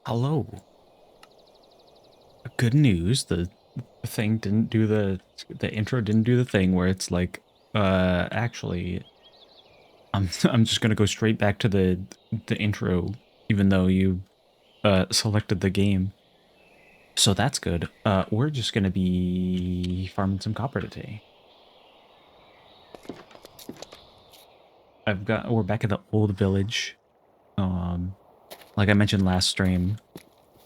Hello. Good news. The thing didn't do the intro didn't do the thing where it's like, actually, I'm just gonna go straight back to the intro, even though you selected the game. So that's good. We're just gonna be farming some copper today. We're back at the old village. Um, like I mentioned last stream,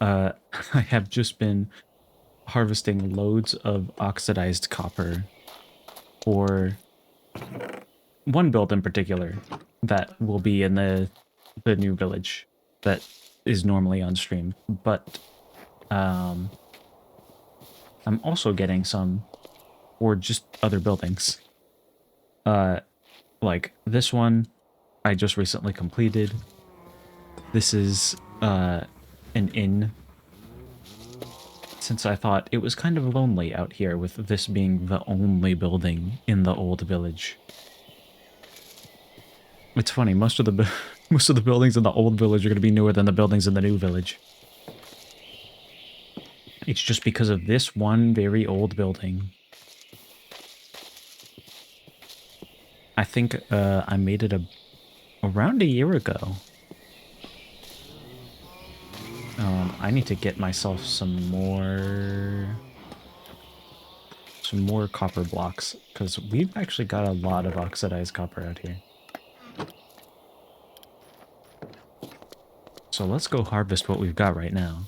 I have just been harvesting loads of oxidized copper for one build in particular that will be in the new village that is normally on stream, but um, I'm also getting some for just other buildings. Uh, like this one I just recently completed. This is an inn, since I thought it was kind of lonely out here with this being the only building in the old village. It's funny, most of the most of the buildings in the old village are going to be newer than the buildings in the new village. It's just because of this one very old building. I think I made it around a year ago. I need to get myself some more copper blocks, because we've actually got a lot of oxidized copper out here. So let's go harvest what we've got right now.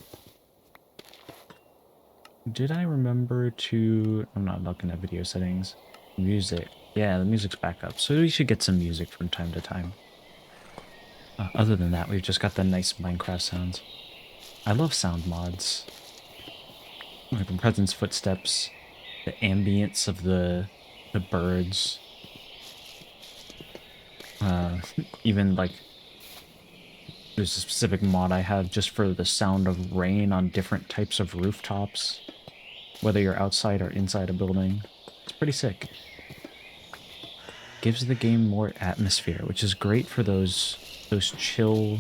Did I remember to... I'm not looking at video settings. Music. Yeah, the music's back up. So we should get some music from time to time. Other than that, we've just got the nice Minecraft sounds. I love sound mods. Like the presence footsteps, the ambience of the birds. Even like there's a specific mod I have just for the sound of rain on different types of rooftops, whether you're outside or inside a building. It's pretty sick. Gives the game more atmosphere, which is great for those chill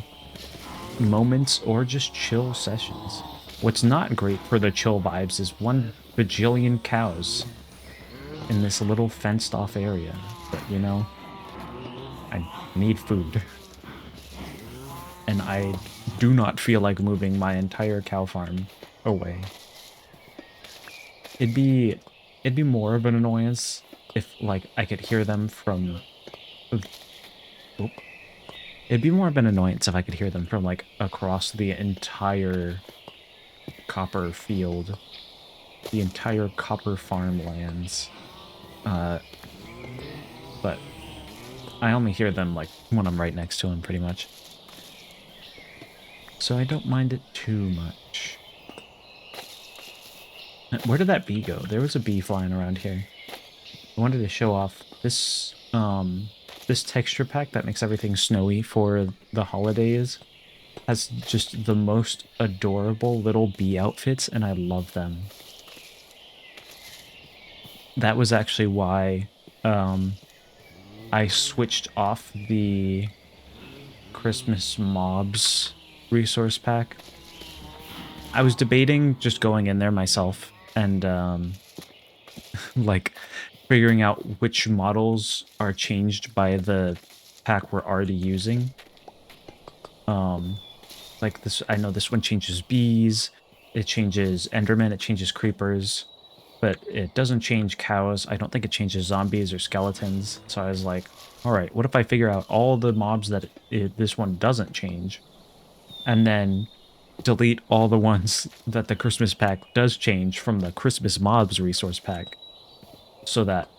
moments or just chill sessions. What's not great for the chill vibes is 1 bajillion cows in this little fenced off area. But you know, I need food. And I do not feel like moving my entire cow farm away. It'd be more of an annoyance if like I could hear them from oop. It'd be more of an annoyance if I could hear them from like across the entire copper field, the entire copper farmlands. But I only hear them like when I'm right next to them, pretty much. So I don't mind it too much. Where did that bee go? There was a bee flying around here. I wanted to show off this this texture pack that makes everything snowy for the holidays. Has just the most adorable little bee outfits, and I love them. That was actually why I switched off the Christmas mobs resource pack. I was debating just going in there myself and like figuring out which models are changed by the pack we're already using. Like this, I know this one changes bees, it changes endermen, it changes creepers, but it doesn't change cows. I don't think it changes zombies or skeletons. So I was like, all right, what if I figure out all the mobs that this one doesn't change, and then delete all the ones that the Christmas pack does change from the Christmas mobs resource pack, so that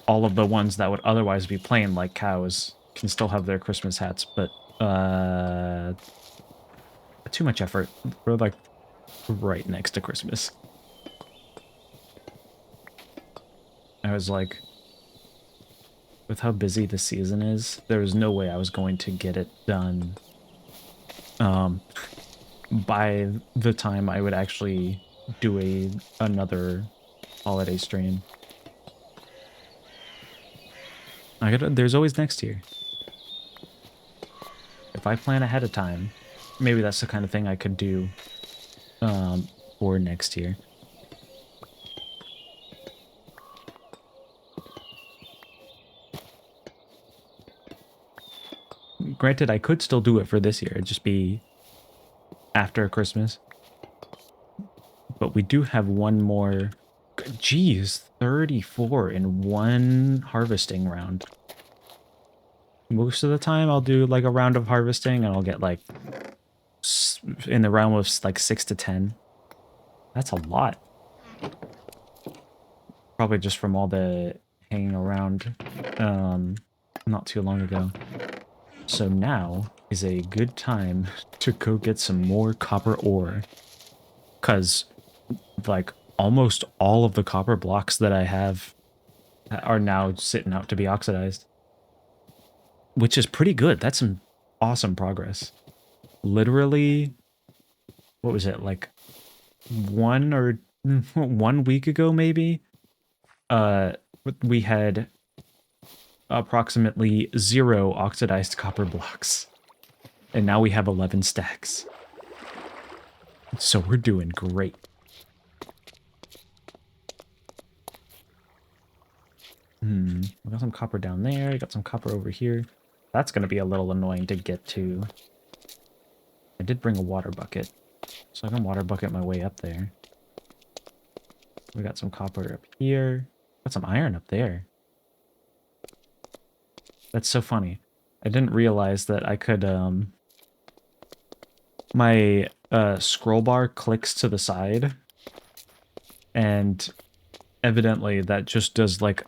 all of the ones that would otherwise be plain like cows can still have their Christmas hats, but too much effort. We're like right next to Christmas. I was like, with how busy the season is, there was no way I was going to get it done by the time I would actually do another holiday stream. There's always next year. If I plan ahead of time, maybe that's the kind of thing I could do for next year. Granted, I could still do it for this year. It'd just be after Christmas. But we do have one more. Geez, 34 in one harvesting round. Most of the time, I'll do like a round of harvesting and I'll get like in the realm of like 6 to 10. That's a lot. Probably just from all the hanging around not too long ago. So now is a good time to go get some more copper ore. Because, like, almost all of the copper blocks that I have are now sitting out to be oxidized. Which is pretty good. That's some awesome progress. Literally, what was it, like 1 week ago, maybe? We had approximately 0 oxidized copper blocks. And now we have 11 stacks. So we're doing great. We got some copper down there. I got some copper over here. That's going to be a little annoying to get to. I did bring a water bucket, so I can water bucket my way up there. We got some copper up here. Got some iron up there. That's so funny. I didn't realize that I could, my scroll bar clicks to the side, and evidently that just does like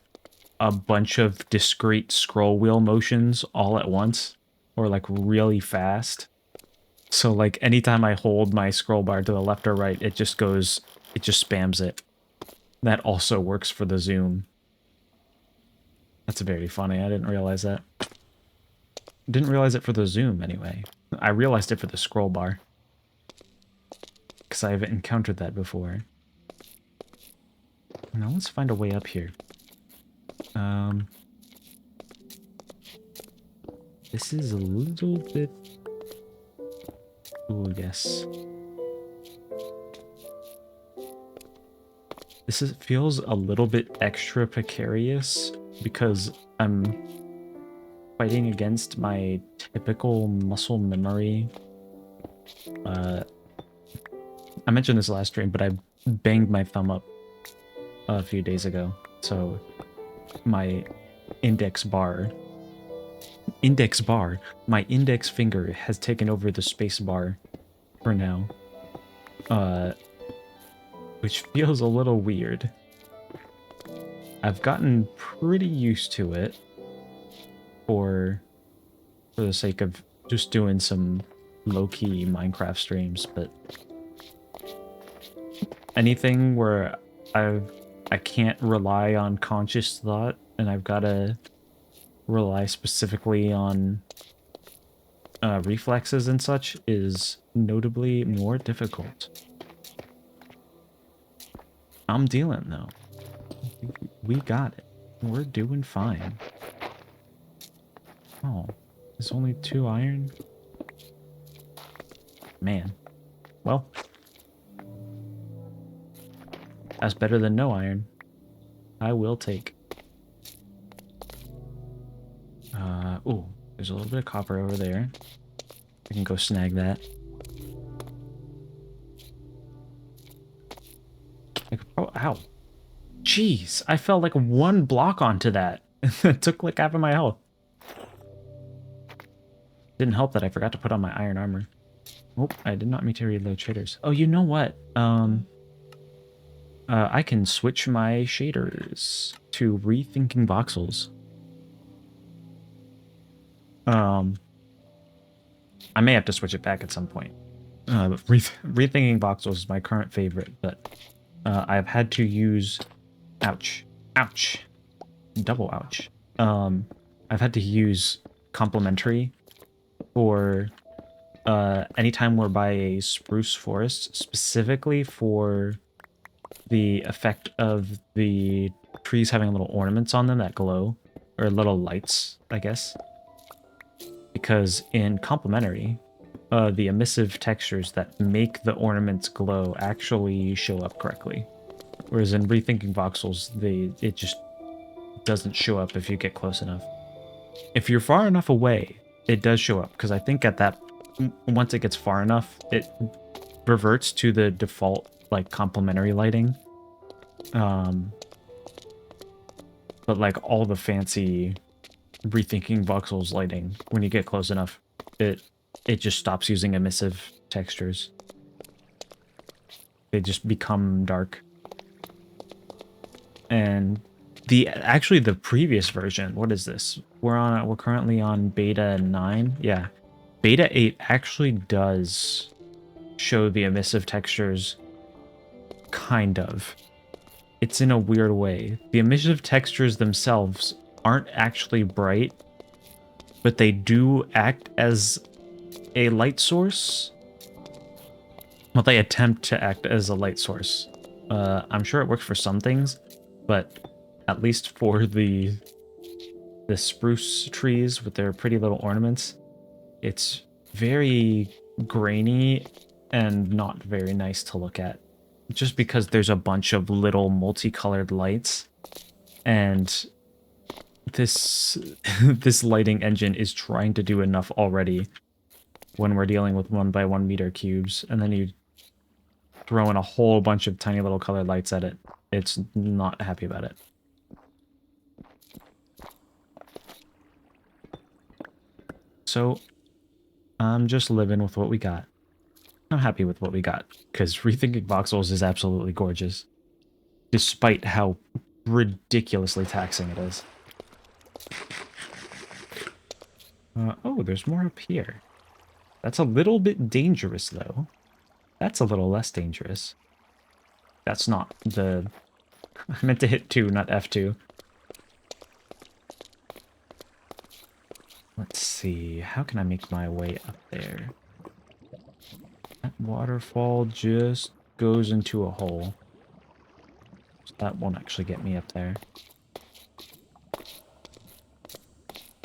a bunch of discrete scroll wheel motions all at once, or like really fast. So like anytime I hold my scroll bar to the left or right, it just spams it. That also works for the zoom. That's very funny. I didn't realize that. Didn't realize it for the zoom anyway. I realized it for the scroll bar, because I've encountered that before. Now let's find a way up here. This is a little bit... Ooh, yes. Feels a little bit extra precarious because I'm fighting against my typical muscle memory. I mentioned this last stream, but I banged my thumb up a few days ago. So my index bar, my index finger has taken over the space bar for now. Which feels a little weird. I've gotten pretty used to it for the sake of just doing some low-key Minecraft streams, but anything where I can't rely on conscious thought and I've got to rely specifically on reflexes and such is notably more difficult. I'm dealing though. We got it. We're doing fine. Oh, there's only 2 iron? Man. Well. That's better than no iron. I will take. Ooh, there's a little bit of copper over there. I can go snag that. Ow. Jeez, I fell like 1 block onto that. It took like half of my health. Didn't help that I forgot to put on my iron armor. Oh, I did not mean to reload shaders. Oh, you know what? I can switch my shaders to Rethinking Voxels. I may have to switch it back at some point. But Rethinking Voxels is my current favorite, but I've had to use... Ouch. Ouch. Double ouch. I've had to use Complementary for anytime we're by a spruce forest, specifically for the effect of the trees having little ornaments on them that glow, or little lights, I guess. Because in Complementary, the emissive textures that make the ornaments glow actually show up correctly. Whereas in Rethinking Voxels, it just doesn't show up if you get close enough. If you're far enough away, it does show up, because I think at that, once it gets far enough, it reverts to the default, like, complementary lighting. But like all the fancy Rethinking Voxels lighting, when you get close enough, it just stops using emissive textures. They just become dark. And actually the previous version, what is this? We're currently on beta 9. Yeah. Beta 8 actually does show the emissive textures, kind of. It's in a weird way. The emissive textures themselves aren't actually bright, but they do act as a light source. Well, they attempt to act as a light source. I'm sure it works for some things, but at least for the spruce trees with their pretty little ornaments, it's very grainy and not very nice to look at. Just because there's a bunch of little multicolored lights, and this this lighting engine is trying to do enough already when we're dealing with 1 by 1 meter cubes, and then you throw in a whole bunch of tiny little colored lights at it. It's not happy about it. So I'm just living with what we got. I'm happy with what we got, because Rethinking Voxels is absolutely gorgeous, despite how ridiculously taxing it is. Oh, there's more up here. That's a little bit dangerous, though. That's a little less dangerous. That's not the... I meant to hit 2, not F2. Let's see. How can I make my way up there? That waterfall just goes into a hole. So that won't actually get me up there.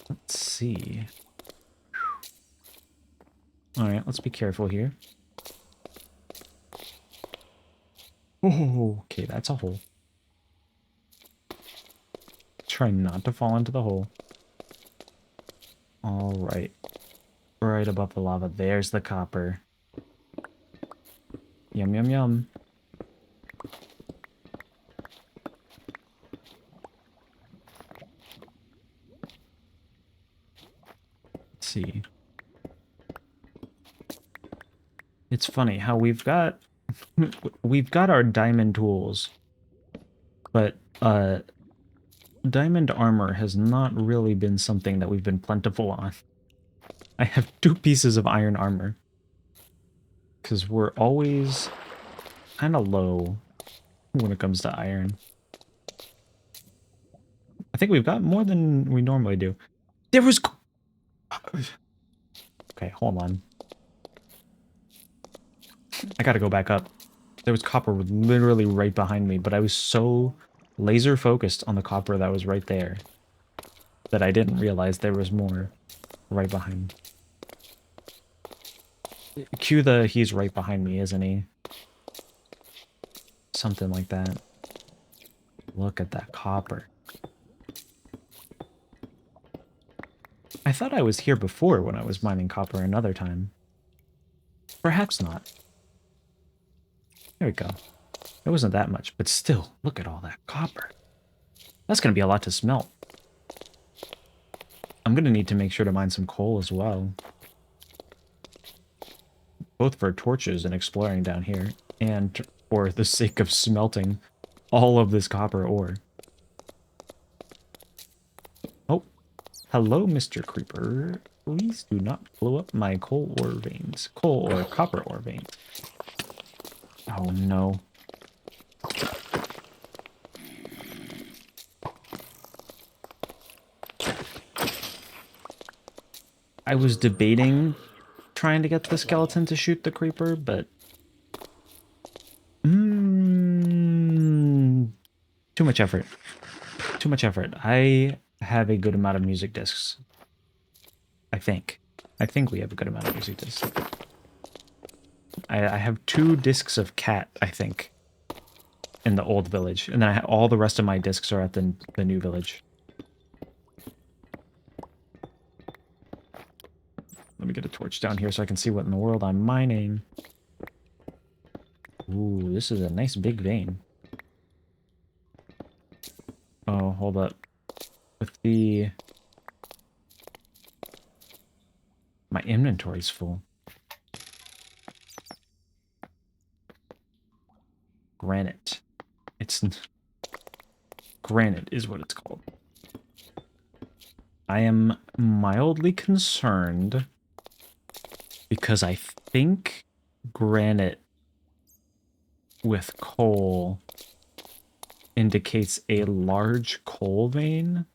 Let's see. Alright, let's be careful here. Oh, okay, that's a hole. Try not to fall into the hole. Alright. Right above the lava. There's the copper. Yum, yum, yum. Let's see. It's funny how we've got our diamond tools, but diamond armor has not really been something that we've been plentiful on. I have 2 pieces of iron armor, because we're always kind of low when it comes to iron. I think we've got more than we normally do. There was... Okay, hold on. I gotta go back up. There was copper literally right behind me, but I was so laser focused on the copper that was right there that I didn't realize there was more right behind. Cue the he's right behind me, isn't he? Something like that. Look at that copper. I thought I was here before when I was mining copper another time. Perhaps not. There we go. It wasn't that much, but still, look at all that copper. That's going to be a lot to smelt. I'm going to need to make sure to mine some coal as well. Both for torches and exploring down here, and for the sake of smelting all of this copper ore. Oh, hello, Mr. Creeper. Please do not blow up my coal ore veins. Coal or copper ore veins. Oh no. I was debating trying to get the skeleton to shoot the creeper, but... too much effort. Too much effort. I have a good amount of music discs. I think. I think we have a good amount of Rositas. I have 2 discs of cat, I think, in the old village. And then all the rest of my discs are at the new village. Let me get a torch down here so I can see what in the world I'm mining. Ooh, this is a nice big vein. Oh, hold up. With the... My inventory's full. Granite. It's... Granite is what it's called. I am mildly concerned because I think granite with coal indicates a large coal vein,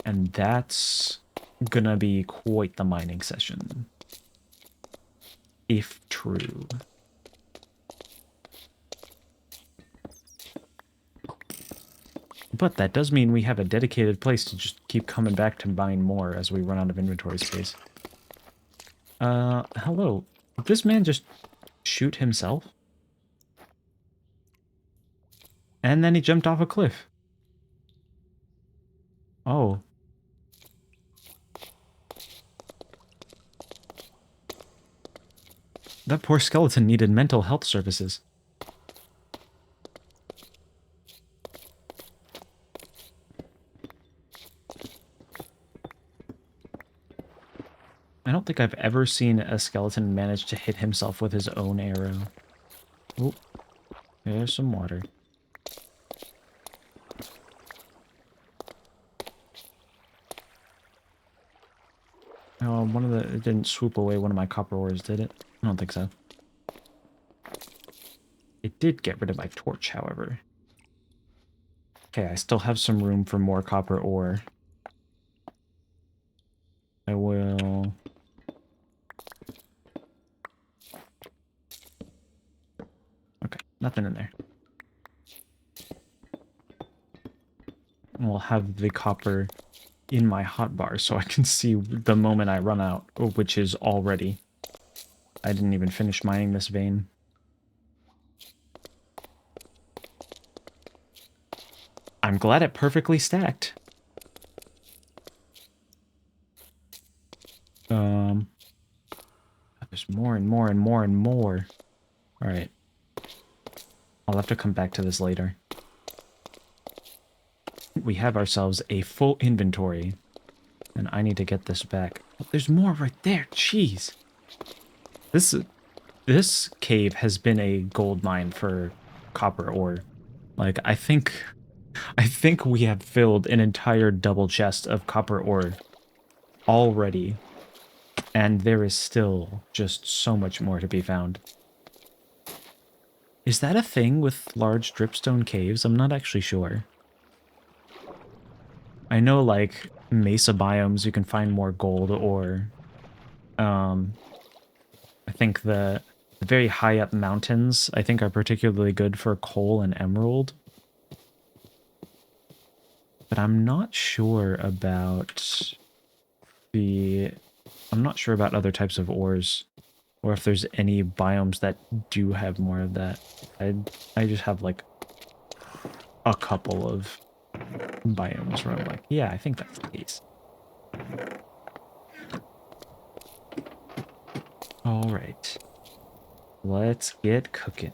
and that's gonna be quite the mining session, if true. But that does mean we have a dedicated place to just keep coming back to mine more as we run out of inventory space. Hello. Did this man just shoot himself? And then he jumped off a cliff. Oh. That poor skeleton needed mental health services. I don't think I've ever seen a skeleton manage to hit himself with his own arrow. Oh, there's some water. Oh, it didn't swoop away one of my copper ores, did it? I don't think so. It did get rid of my torch, however. Okay, I still have some room for more copper ore. I will... Okay, nothing in there. And we'll have the copper in my hotbar so I can see the moment I run out, which is already. I didn't even finish mining this vein. I'm glad it perfectly stacked. There's more and more and more and more. All right. I'll have to come back to this later. We have ourselves a full inventory, and I need to get this back. Oh, there's more right there. Jeez. This cave has been a gold mine for copper ore. Like, I think we have filled an entire double chest of copper ore already, and there is still just so much more to be found. Is that a thing with large dripstone caves? I'm not actually sure. I know, like, mesa biomes, you can find more gold ore. I think the very high up mountains, I think, are particularly good for coal and emerald. But I'm not sure about I'm not sure about other types of ores, or if there's any biomes that do have more of that. I just have, like, a couple of biomes where I'm like, yeah, I think that's the case. All right. Let's get cooking.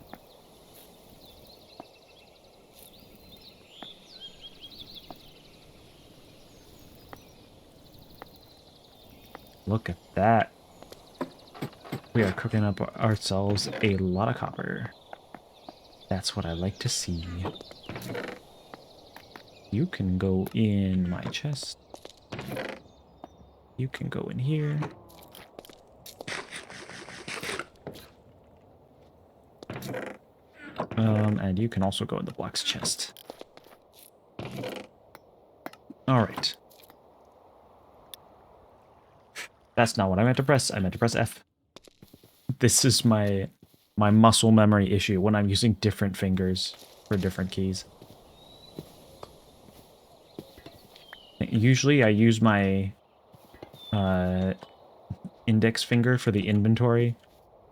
Look at that. We are cooking up ourselves a lot of copper. That's what I like to see. You can go in my chest. You can go in here. And you can also go in the blocks chest. Alright. That's not what I meant to press. I meant to press F. This is my muscle memory issue when I'm using different fingers for different keys. Usually I use my index finger for the inventory,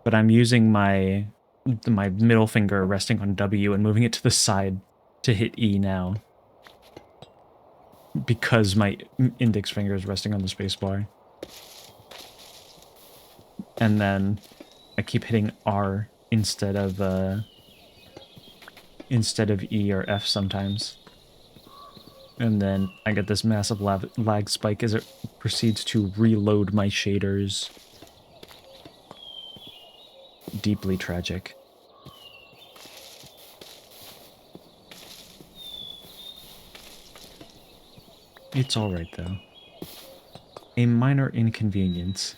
but I'm using my middle finger resting on W and moving it to the side to hit E now. Because my index finger is resting on the spacebar. And then I keep hitting R instead of E or F sometimes. And then I get this massive lag spike as it proceeds to reload my shaders. Deeply tragic. It's alright though. A minor inconvenience.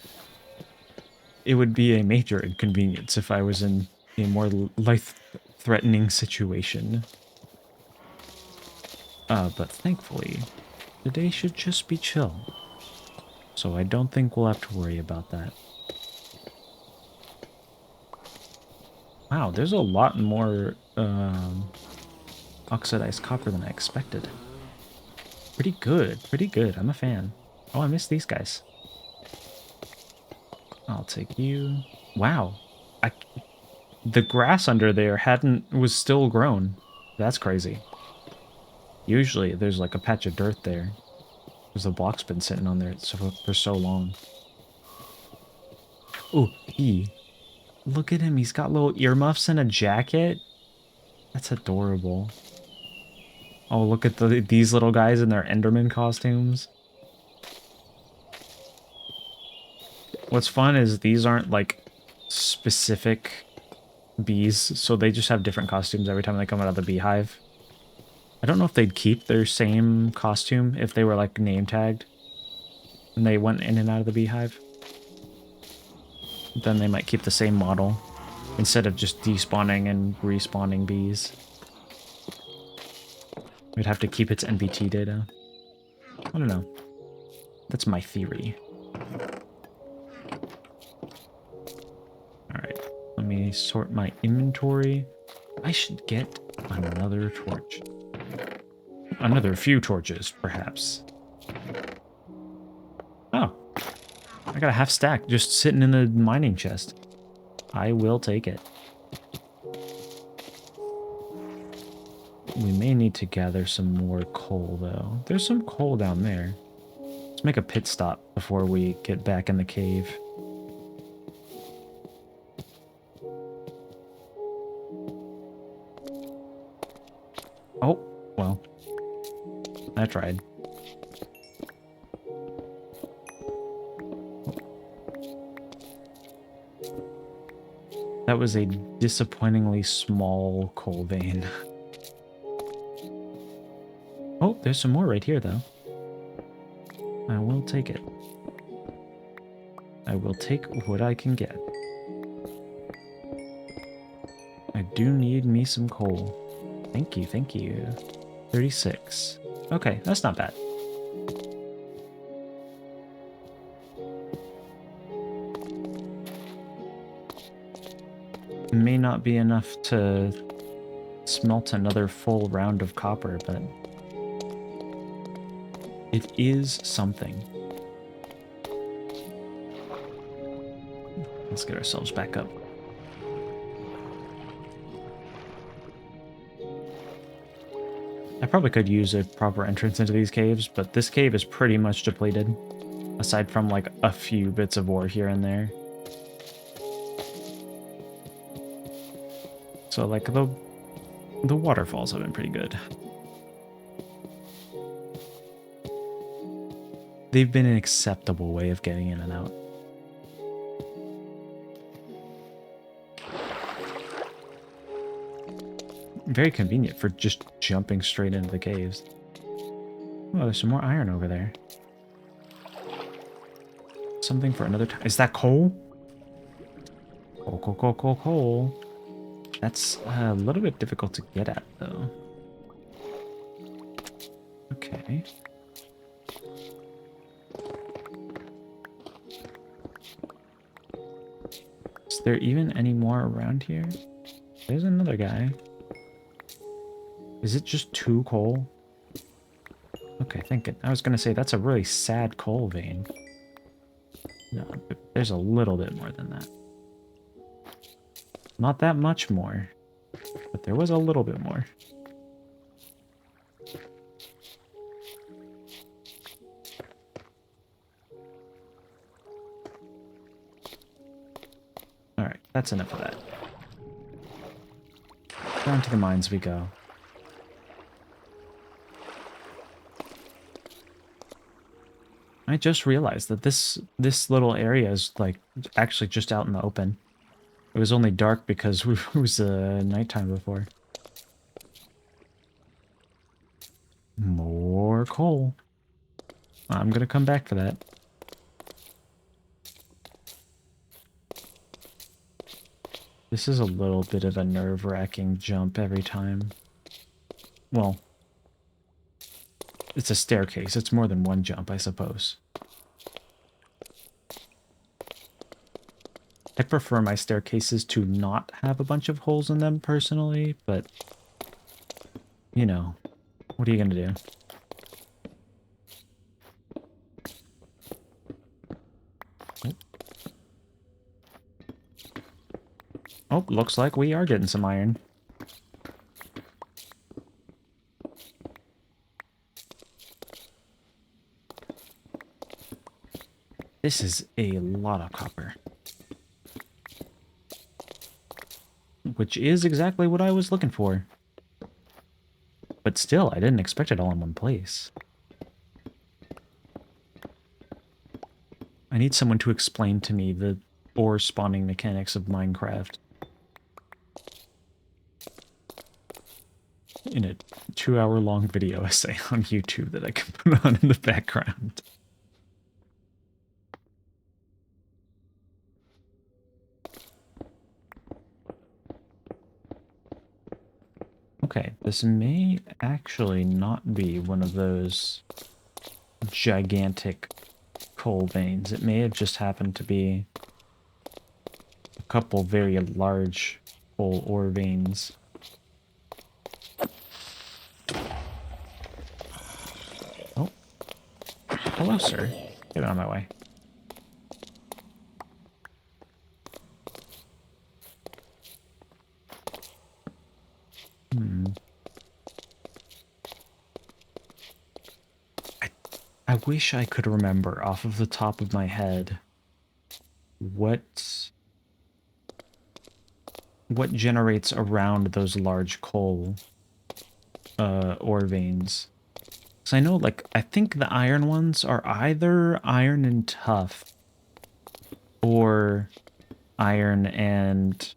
It would be a major inconvenience if I was in a more life-threatening situation. But thankfully, today should just be chill. So I don't think we'll have to worry about that. Wow, there's a lot more oxidized copper than I expected. Pretty good, pretty good. I'm a fan. Oh, I missed these guys. I'll take you. Wow. The grass under there was still grown. That's crazy. Usually there's like a patch of dirt there. Because the block's been sitting on there for so long. Ooh, look at him. He's got little earmuffs and a jacket. That's adorable. Oh, look at these little guys in their Enderman costumes. What's fun is these aren't like specific bees, so they just have different costumes every time they come out of the beehive. I don't know if they'd keep their same costume if they were like name tagged and they went in and out of the beehive. Then they might keep the same model instead of just despawning and respawning bees. We'd have to keep its NBT data. I don't know. That's my theory. Alright, let me sort my inventory. I should get another torch. Another few torches, perhaps. Oh. I got a half stack just sitting in the mining chest. I will take it. We may need to gather some more coal, though. There's some coal down there. Let's make a pit stop before we get back in the cave. Oh, well. I tried. That was a disappointingly small coal vein. Oh, there's some more right here, though. I will take it. I will take what I can get. I do need me some coal. Thank you, thank you. 36. Okay, that's not bad. May not be enough to smelt another full round of copper, but it is something. Let's get ourselves back up. I probably could use a proper entrance into these caves, but this cave is pretty much depleted, aside from like a few bits of ore here and there. So like the waterfalls have been pretty good. They've been an acceptable way of getting in and out. Very convenient for just jumping straight into the caves. Oh, there's some more iron over there. Something for another time. Is that coal? Coal, coal, coal, coal, coal. That's a little bit difficult to get at, though. Okay. Is there even any more around here? There's another guy. Is it just 2 coal? Okay, thinking. I was gonna say, that's a really sad coal vein. No, but there's a little bit more than that. Not that much more, but there was a little bit more. Alright, that's enough of that. Down to the mines we go. I just realized that this little area is like actually just out in the open. It was only dark because it was nighttime before. More coal. I'm gonna come back for that. This is a little bit of a nerve-wracking jump every time. Well, it's a staircase. It's more than one jump, I suppose. I prefer my staircases to not have a bunch of holes in them personally, but, you know, what are you gonna do? Oh, looks like we are getting some iron. This is a lot of copper. Which is exactly what I was looking for. But still, I didn't expect it all in one place. I need someone to explain to me the ore spawning mechanics of Minecraft. In a 2-hour-long video essay on YouTube that I can put on in the background. Okay, this may actually not be one of those gigantic coal veins. It may have just happened to be a couple very large coal ore veins. Oh. Hello, sir. Get out of my way. I wish I could remember off of the top of my head what generates around those large coal ore veins. Because I know, like, I think the iron ones are either iron and tough or iron and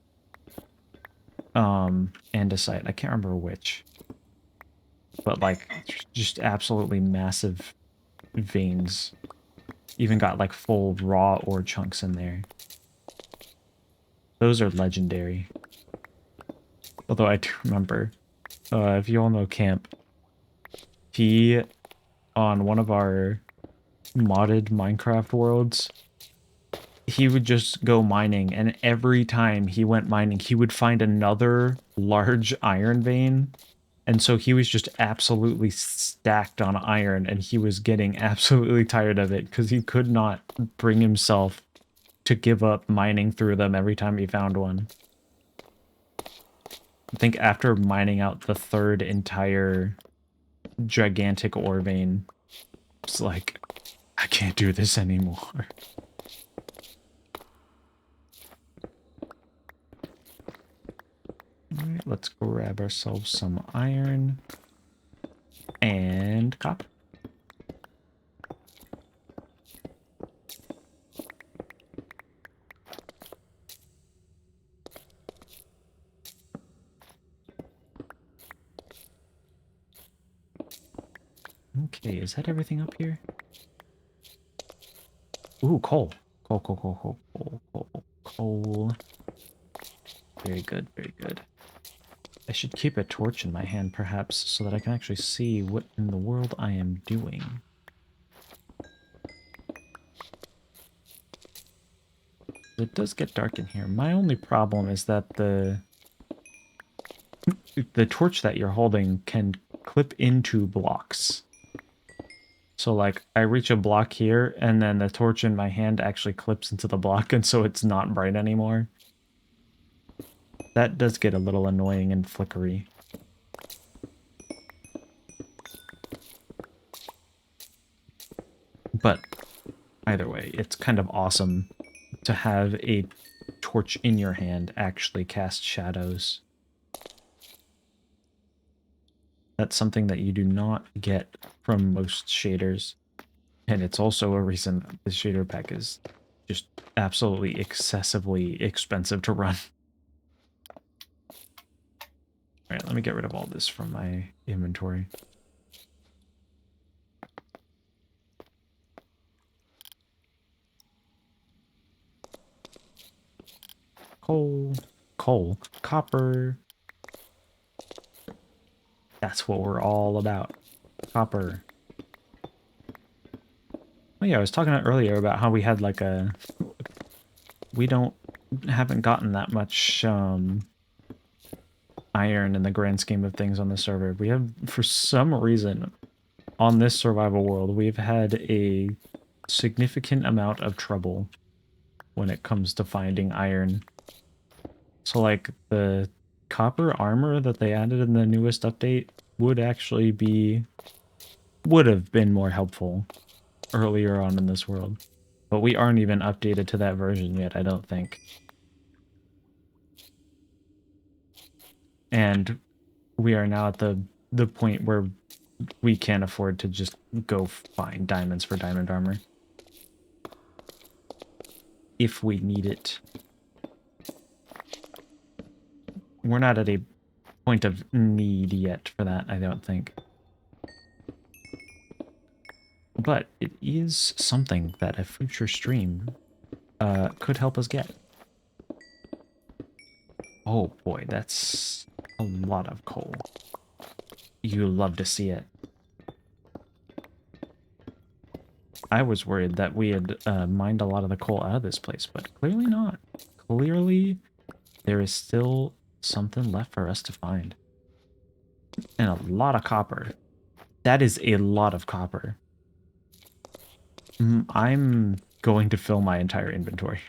andesite. I can't remember which. But, like, just absolutely massive veins. Even got, like, full raw ore chunks in there. Those are legendary. Although I do remember, if you all know Camp, he, on one of our modded Minecraft worlds, he would just go mining, and every time he went mining, he would find another large iron vein. And so he was just absolutely stacked on iron, and he was getting absolutely tired of it because he could not bring himself to give up mining through them every time he found one. I think after mining out the third entire gigantic ore vein, it's like, I can't do this anymore. Alright, let's grab ourselves some iron and copper. Okay, is that everything up here? Ooh, coal. Coal. Very good, very good. I should keep a torch in my hand, perhaps, so that I can actually see what in the world I am doing. It does get dark in here. My only problem is that the torch that you're holding can clip into blocks. So like I reach a block here and then the torch in my hand actually clips into the block and so it's not bright anymore. That does get a little annoying and flickery. But either way, it's kind of awesome to have a torch in your hand actually cast shadows. That's something that you do not get from most shaders. And it's also a reason the shader pack is just absolutely excessively expensive to run. Alright, let me get rid of all this from my inventory. Coal, copper. That's what we're all about. Copper. Oh yeah, I was talking earlier about how we had like a... We haven't gotten that much iron in the grand scheme of things on the server. We have, for some reason, on this survival world, we've had a significant amount of trouble when it comes to finding iron. So like the copper armor that they added in the newest update would have been more helpful earlier on in this world. But we aren't even updated to that version yet, I don't think. And we are now at the point where we can't afford to just go find diamonds for diamond armor. If we need it. We're not at a point of need yet for that, I don't think. But it is something that a future stream could help us get. Oh boy, that's a lot of coal. You love to see it. I was worried that we had mined a lot of the coal out of this place, but clearly not. Clearly, there is still something left for us to find. And a lot of copper. That is a lot of copper. I'm going to fill my entire inventory.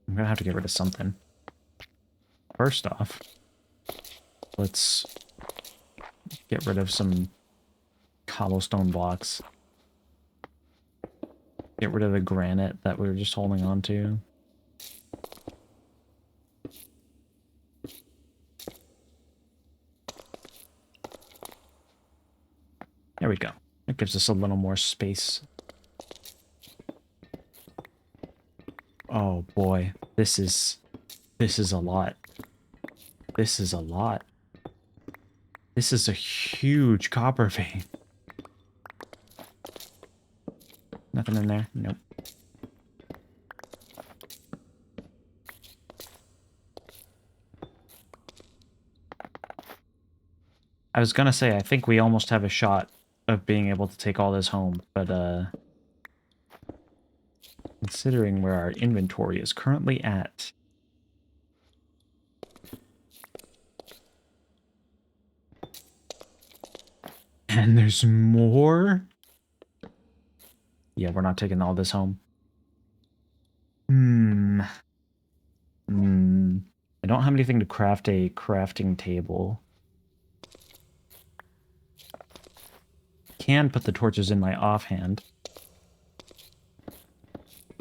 I'm gonna have to get rid of something. First off, let's get rid of some cobblestone blocks. Get rid of the granite that we were just holding on to. There we go. It gives us a little more space. Oh boy, this is a lot. This is a lot. This is a huge copper vein. Nothing in there? Nope. I was gonna say, I think we almost have a shot of being able to take all this home, but considering where our inventory is currently at, and there's more? Yeah, we're not taking all this home. I don't have anything to craft a crafting table. Can put the torches in my offhand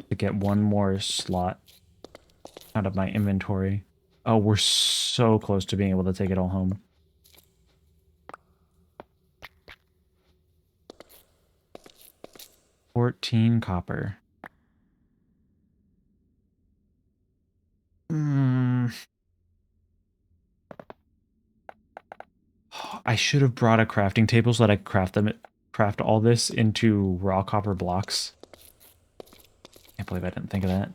to get one more slot out of my inventory. Oh, we're so close to being able to take it all home. $14 copper. I should have brought a crafting table so that I could craft all this into raw copper blocks. Can't believe I didn't think of that.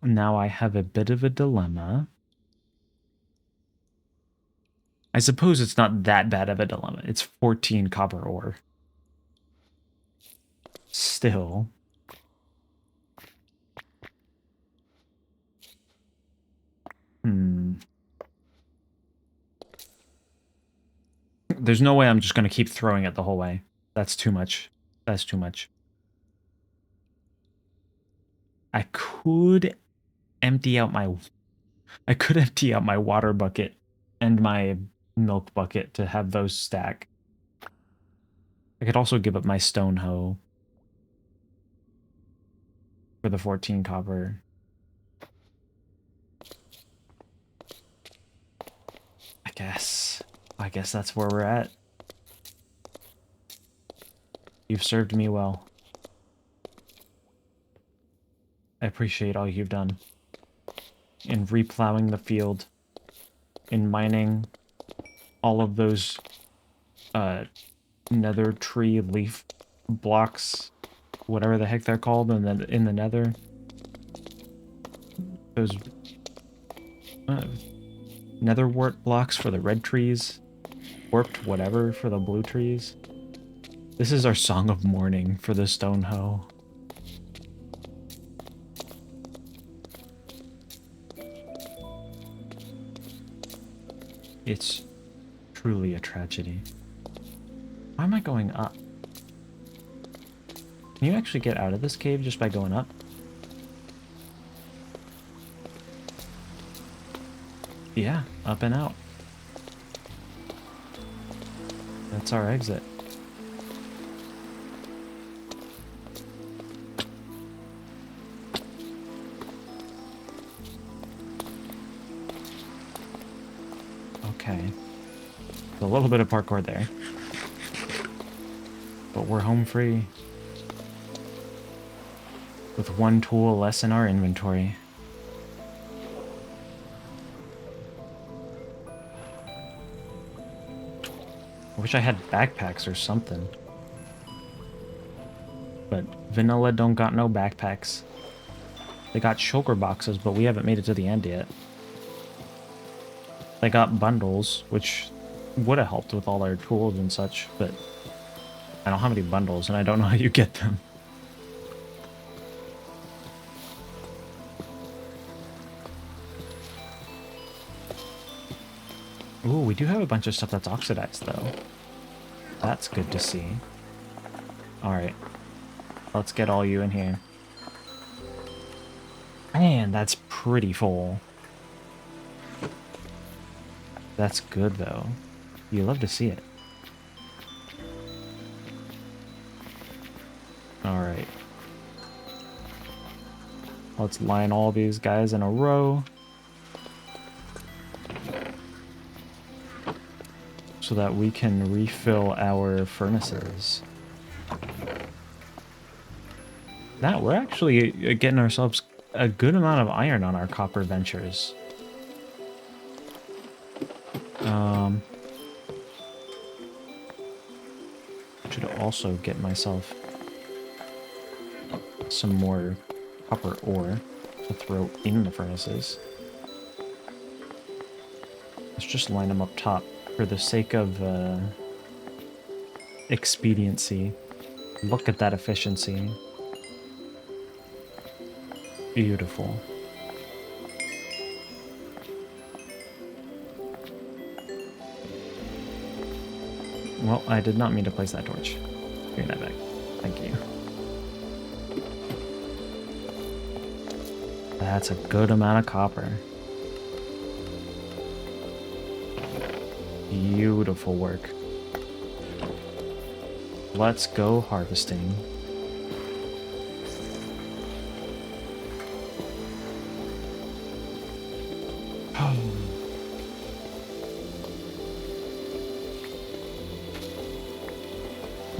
Now I have a bit of a dilemma. I suppose it's not that bad of a dilemma. It's 14 copper ore. Still. there's no way I'm just gonna keep throwing it the whole way. That's too much. That's too much. I could empty out my water bucket and my milk bucket to have those stack. I could also give up my stone hoe for the 14 copper. I guess that's where we're at. You've served me well. I appreciate all you've done. In replowing the field. In mining all of those nether tree leaf blocks. Whatever the heck they're called in the nether. Those nether wart blocks for the red trees. Warped whatever for the blue trees. This is our song of mourning for the stone hoe. It's truly a tragedy. Why am I going up? Can you actually get out of this cave just by going up? Yeah, up and out. That's our exit. Okay. A little bit of parkour there. But we're home free. With one tool less in our inventory. I wish I had backpacks or something. But vanilla don't got no backpacks. They got shulker boxes, but we haven't made it to the end yet. They got bundles, which would have helped with all our tools and such, but I don't have any bundles, and I don't know how you get them. Ooh, we do have a bunch of stuff that's oxidized, though. That's good to see. Alright. Let's get all you in here. Man, that's pretty full. That's good, though. You love to see it. Alright. Let's line all these guys in a row. So that we can refill our furnaces. Now, we're actually getting ourselves a good amount of iron on our copper ventures. Should also get myself some more copper ore to throw in the furnaces. Let's just line them up top for the sake of expediency. Look at that efficiency. Beautiful. Well, I did not mean to place that torch. Bring that back. Thank you. That's a good amount of copper. Beautiful work. Let's go harvesting. I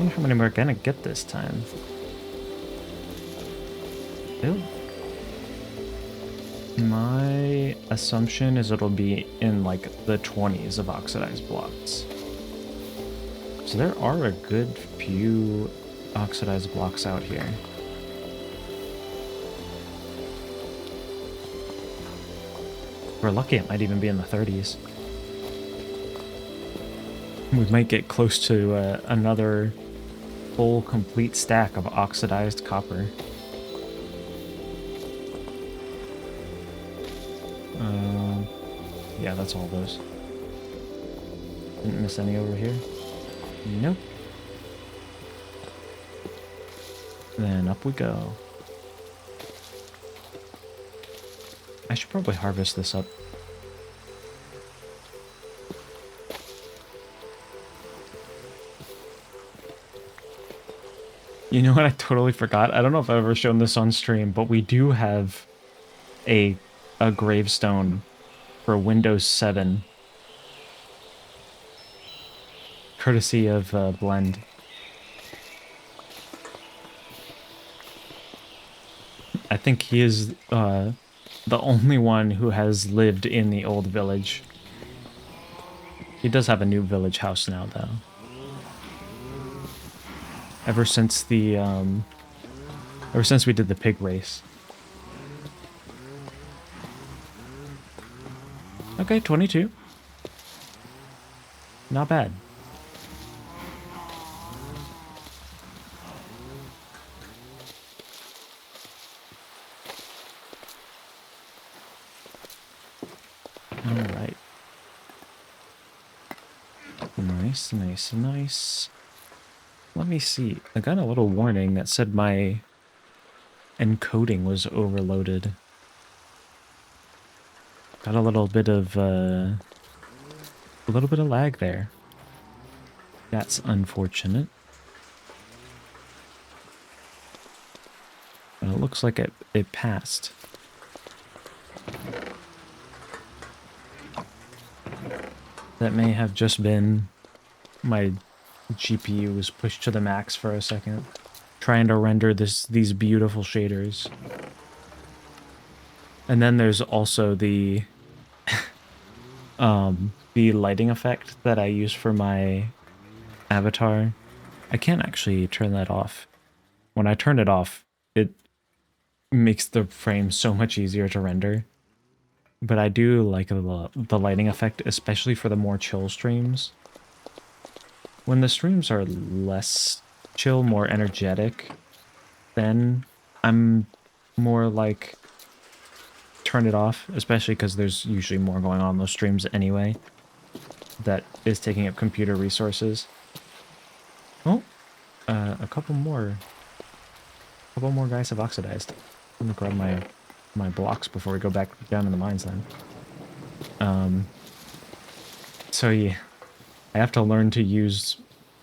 wonder how many we're gonna get this time. Ew. My assumption is it'll be in like the 20s of oxidized blocks. So there are a good few oxidized blocks out here. If we're lucky, it might even be in the 30s. We might get close to another full complete stack of oxidized copper. Yeah, that's all those. Didn't miss any over here. Nope. Then up we go. I should probably harvest this up. You know what? I totally forgot. I don't know if I've ever shown this on stream, but we do have a gravestone for Windows 7. Courtesy of Blend. I think he is the only one who has lived in the old village. He does have a new village house now, though. Ever since we did the pig race. Okay, 22. Not bad. Alright. Nice, nice, nice. Let me see. I got a little warning that said my encoding was overloaded. Got a little bit of lag there. That's unfortunate. But it looks like it passed. That may have just been my GPU was pushed to the max for a second, trying to render these beautiful shaders. And then there's also the the lighting effect that I use for my avatar. I can't actually turn that off. When I turn it off, it makes the frame so much easier to render. But I do like the lighting effect, especially for the more chill streams. When the streams are less chill, more energetic, then I'm more like turn it off, especially because there's usually more going on those streams anyway that is taking up computer resources. Oh, a couple more guys have oxidized. I'm gonna grab my blocks before we go back down in the mines then. So yeah, I have to learn to use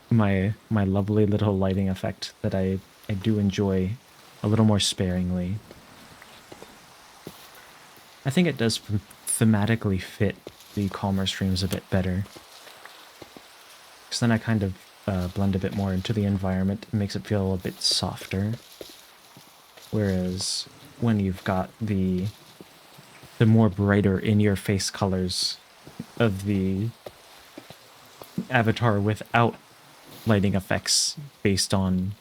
my lovely little lighting effect that I do enjoy a little more sparingly. I think it does thematically fit the calmer streams a bit better. Because then I kind of blend a bit more into the environment. It makes it feel a bit softer. Whereas when you've got the more brighter in-your-face colors of the avatar without lighting effects based on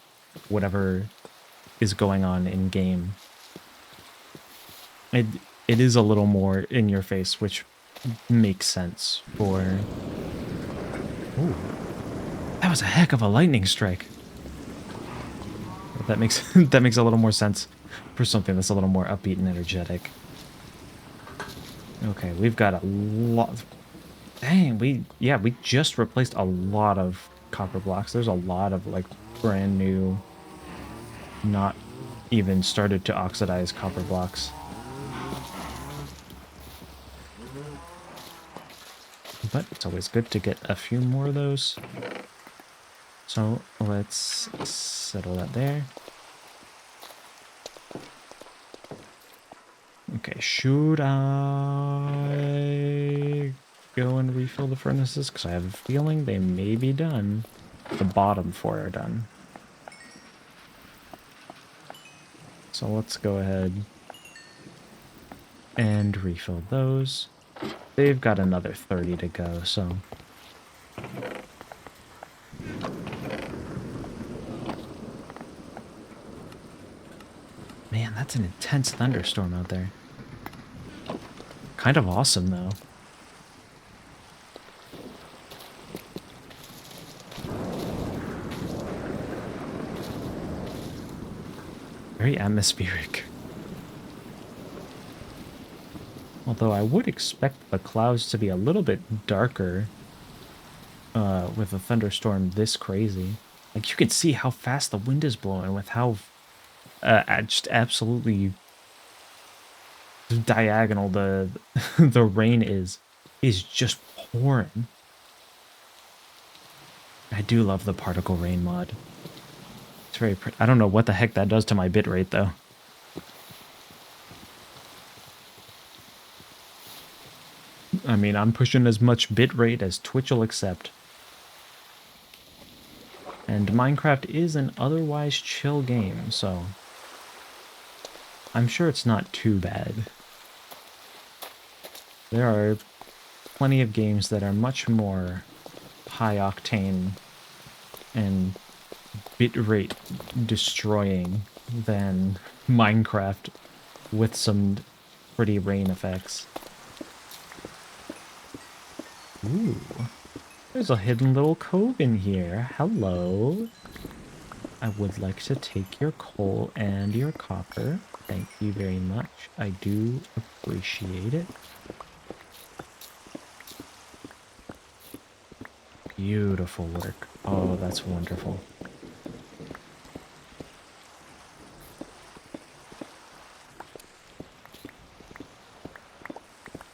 whatever is going on in game, it is a little more in your face, which makes sense for... Ooh, that was a heck of a lightning strike. That makes that makes a little more sense for something that's a little more upbeat and energetic. Okay, we've got a lot. Dang, we just replaced a lot of copper blocks. There's a lot of like brand new, not even started to oxidize copper blocks. But it's always good to get a few more of those. So let's settle that there. Okay, should I go and refill the furnaces? Because I have a feeling they may be done. The bottom 4 are done. So let's go ahead and refill those. They've got another 30 to go, so... Man, that's an intense thunderstorm out there. Kind of awesome, though. Very atmospheric. Although I would expect the clouds to be a little bit darker with a thunderstorm this crazy. Like you can see how fast the wind is blowing with how just absolutely diagonal the the rain is just pouring. I do love the particle rain mod. It's very pretty. I don't know what the heck that does to my bitrate though. I mean, I'm pushing as much bitrate as Twitch will accept. And Minecraft is an otherwise chill game, so I'm sure it's not too bad. There are plenty of games that are much more high octane and bitrate destroying than Minecraft with some pretty rain effects. Ooh, there's a hidden little cove in here. Hello. I would like to take your coal and your copper. Thank you very much. I do appreciate it. Beautiful work. Oh, that's wonderful.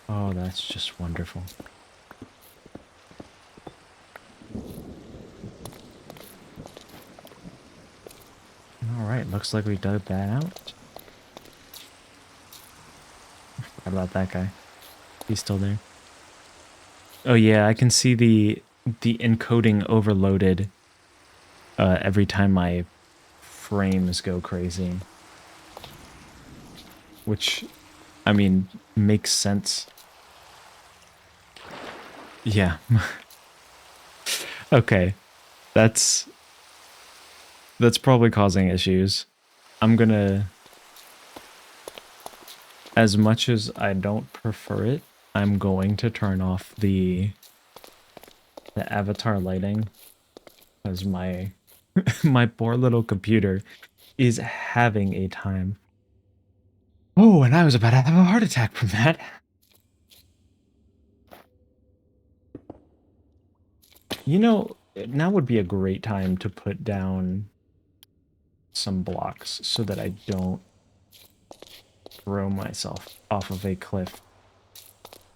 Oh, that's just wonderful. Alright, looks like we dug that out. How about that guy? He's still there. Oh yeah, I can see the encoding overloaded every time my frames go crazy. Which, I mean, makes sense. Yeah. Okay. That's probably causing issues. I'm gonna, as much as I don't prefer it, I'm going to turn off the avatar lighting because my my poor little computer is having a time. Oh, and I was about to have a heart attack from that. You know, now would be a great time to put down some blocks so that I don't throw myself off of a cliff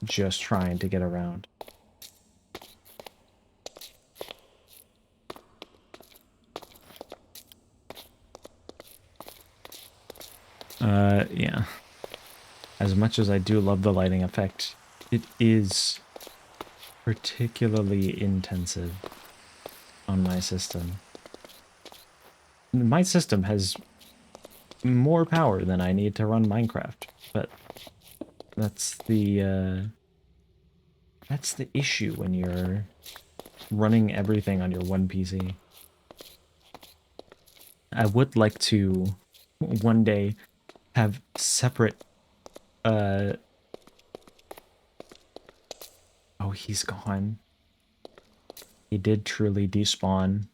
just trying to get around. Yeah. As much as I do love the lighting effect, it is particularly intensive on my system. My system has more power than I need to run Minecraft, but that's the issue when you're running everything on your one PC. I would like to one day have separate oh, he's gone. He did truly despawn.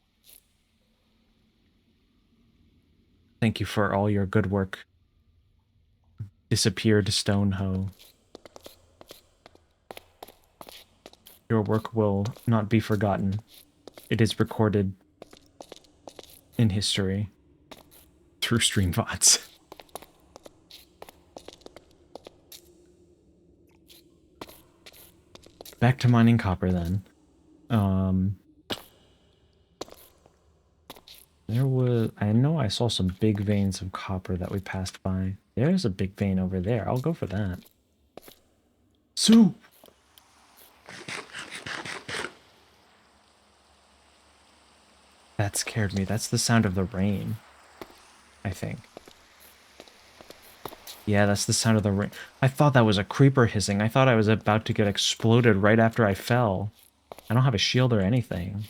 Thank you for all your good work. Disappeared Stonehoe. Your work will not be forgotten. It is recorded in history through StreamVods. Back to mining copper then. I know I saw some big veins of copper that we passed by. There's a big vein over there. I'll go for that. Soup! That scared me. That's the sound of the rain, I think. Yeah, that's the sound of the rain. I thought that was a creeper hissing. I thought I was about to get exploded right after I fell. I don't have a shield or anything.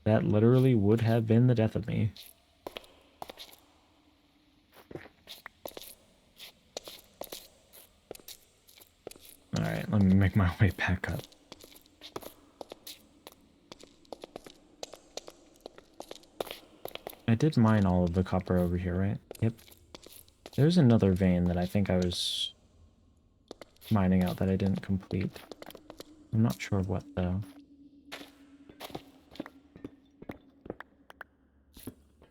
That literally would have been the death of me. Alright, let me make my way back up. I did mine all of the copper over here, right? Yep. There's another vein that I think I was mining out that I didn't complete. I'm not sure what though.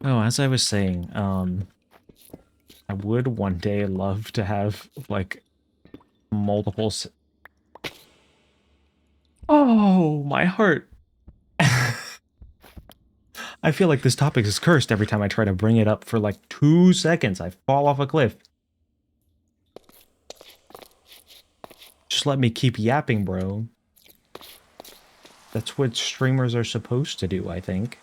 Oh, as I was saying, I would one day love to have like multiple. Oh, my heart. I feel like this topic is cursed every time I try to bring it up for like 2 seconds. I fall off a cliff. Just let me keep yapping, bro. That's what streamers are supposed to do, I think.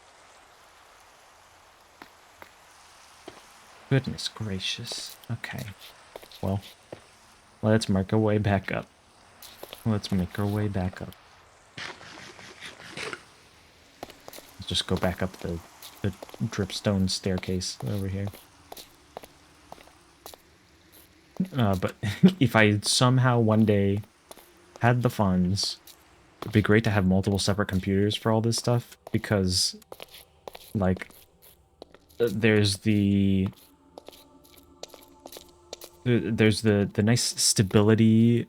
Goodness gracious. Okay. Well, let's make our way back up. Let's make our way back up. Let's just go back up the dripstone staircase over here. But if I somehow one day had the funds, it'd be great to have multiple separate computers for all this stuff, because, like, there's the nice stability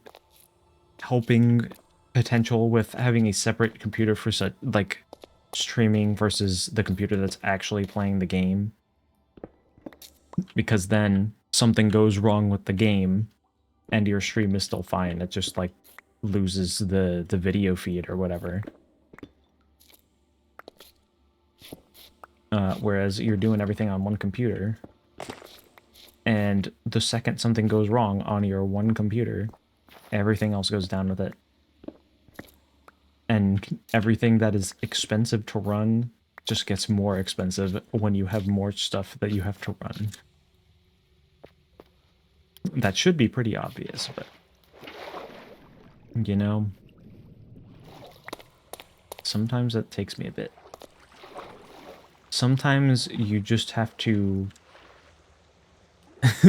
helping potential with having a separate computer for such, like, streaming versus the computer that's actually playing the game. Because then something goes wrong with the game and your stream is still fine. It just, like, loses the video feed or whatever. Whereas you're doing everything on one computer, and the second something goes wrong on your one computer, everything else goes down with it. And everything that is expensive to run just gets more expensive when you have more stuff that you have to run. That should be pretty obvious, but, you know, sometimes it takes me a bit. Sometimes you just have to...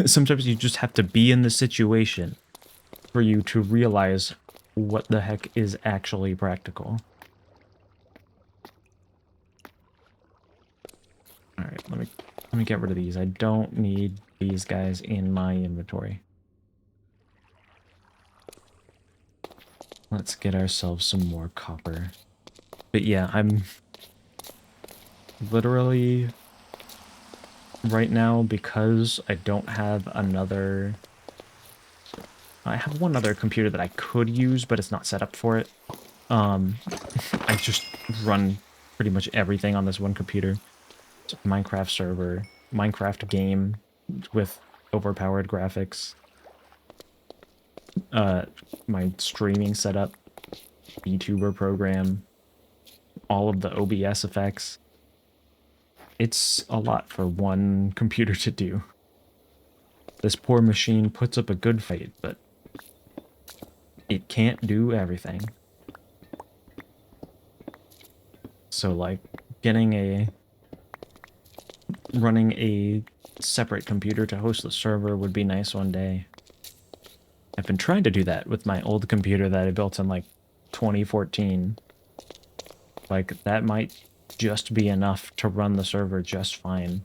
sometimes you just have to be in the situation for you to realize what the heck is actually practical. Alright, let me get rid of these. I don't need these guys in my inventory. Let's get ourselves some more copper. But yeah, I'm literally right now, because I don't have another... I have one other computer that I could use, but it's not set up for it. I just run pretty much everything on this one computer. It's a Minecraft server, Minecraft game with overpowered graphics. My streaming setup, VTuber program, all of the OBS effects. It's a lot for one computer to do. This poor machine puts up a good fight, but it can't do everything. So, like, running a separate computer to host the server would be nice one day. I've been trying to do that with my old computer that I built in, like, 2014. Like, that might just be enough to run the server just fine.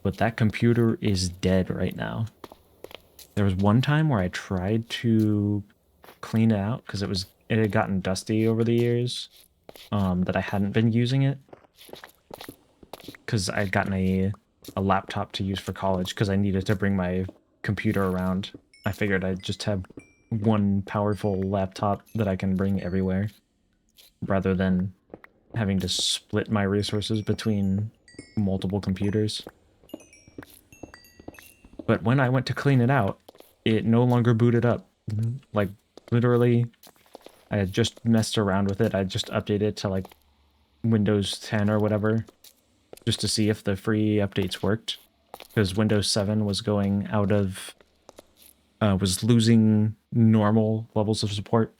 But that computer is dead right now. There was one time where I tried to clean it out because it had gotten dusty over the years, that I hadn't been using it. Because I'd gotten a laptop to use for college because I needed to bring my computer around. I figured I'd just have one powerful laptop that I can bring everywhere, rather than having to split my resources between multiple computers. But when I went to clean it out, it no longer booted up. Like, literally, I had just messed around with it. I just updated it to, like, Windows 10 or whatever, just to see if the free updates worked. Because Windows 7 was going out of... was losing normal levels of support.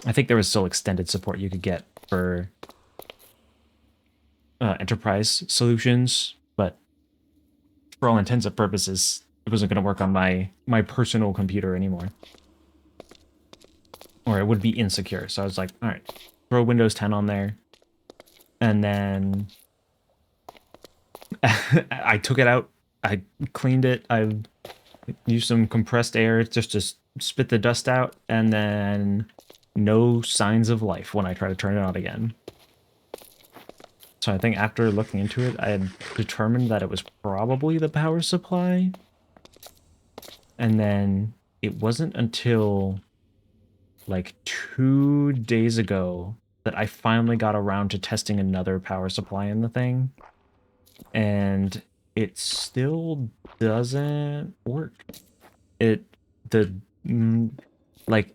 I think there was still extended support you could get for enterprise solutions, but for all intents and purposes, it wasn't going to work on my personal computer anymore. Or it would be insecure. So I was like, all right, throw Windows 10 on there. And then I took it out. I cleaned it. I used some compressed air just to spit the dust out. And then No signs of life when I try to turn it on again. So I think after looking into it, I had determined that it was probably the power supply. And then it wasn't until like 2 days ago that I finally got around to testing another power supply in the thing. And it still doesn't work. It, the, mm, like,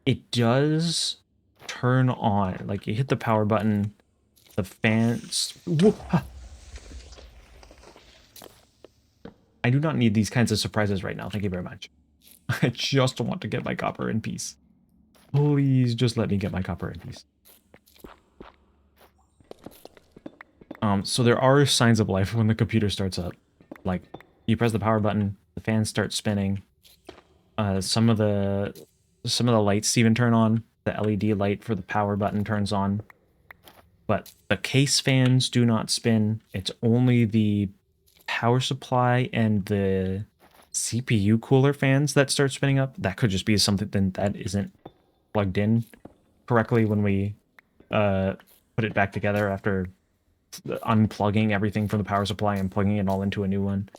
it does turn on. Like, you hit the power button, the fans. Whoa, I do not need these kinds of surprises right now. Thank you very much. I just want to get my copper in peace. Please just let me get my copper in peace. So there are signs of life when the computer starts up. Like, you press the power button, the fans start spinning. Some of the lights even turn on. The LED light for the power button turns on. But the case fans do not spin. It's only the power supply and the CPU cooler fans that start spinning up. That could just be something that isn't plugged in correctly when we put it back together after unplugging everything from the power supply and plugging it all into a new one.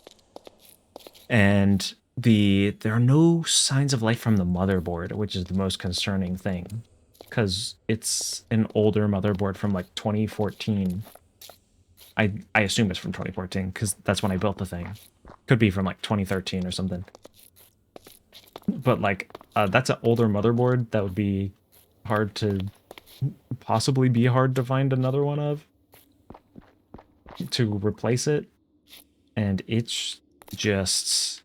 And there are no signs of life from the motherboard, which is the most concerning thing, because it's an older motherboard from like 2014. I assume it's from 2014 because that's when I built the thing. Could be from like 2013 or something. But like that's an older motherboard that would be hard to possibly be hard to find another one of to replace it. And it's just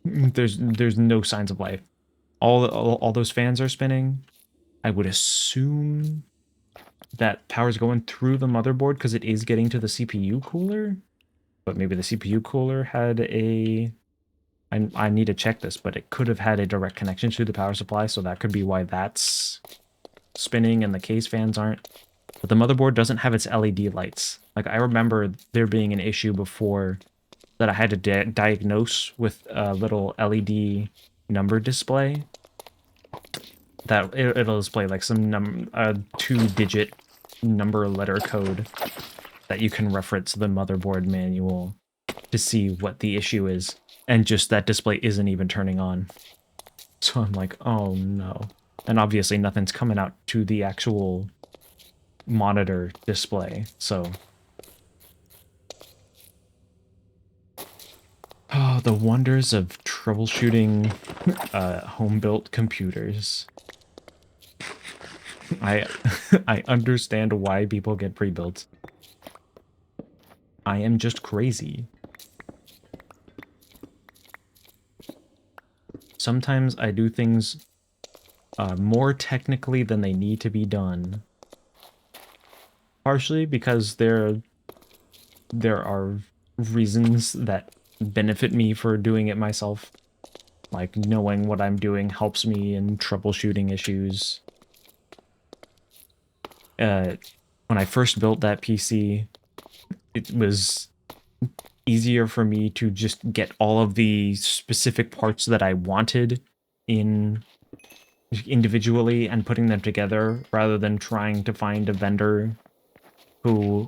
there's no signs of life. All those fans are spinning. I would assume that power's going through the motherboard because it is getting to the CPU cooler. But maybe the CPU cooler had a... I need to check this, but it could have had a direct connection to the power supply, so that could be why that's spinning and the case fans aren't. But the motherboard doesn't have its LED lights. Like, I remember there being an issue before that I had to diagnose with a little LED number display. That it'll display like some 2-digit number letter code that you can reference the motherboard manual to see what the issue is. And just that display isn't even turning on. So I'm like, oh no. And obviously nothing's coming out to the actual monitor display, so... Oh, the wonders of troubleshooting home-built computers. I I understand why people get pre-built. I am just crazy. Sometimes I do things more technically than they need to be done. Partially because there are reasons that benefit me for doing it myself. Like, knowing what I'm doing helps me in troubleshooting issues. When I first built that PC, it was easier for me to just get all of the specific parts that I wanted in individually and putting them together rather than trying to find a vendor who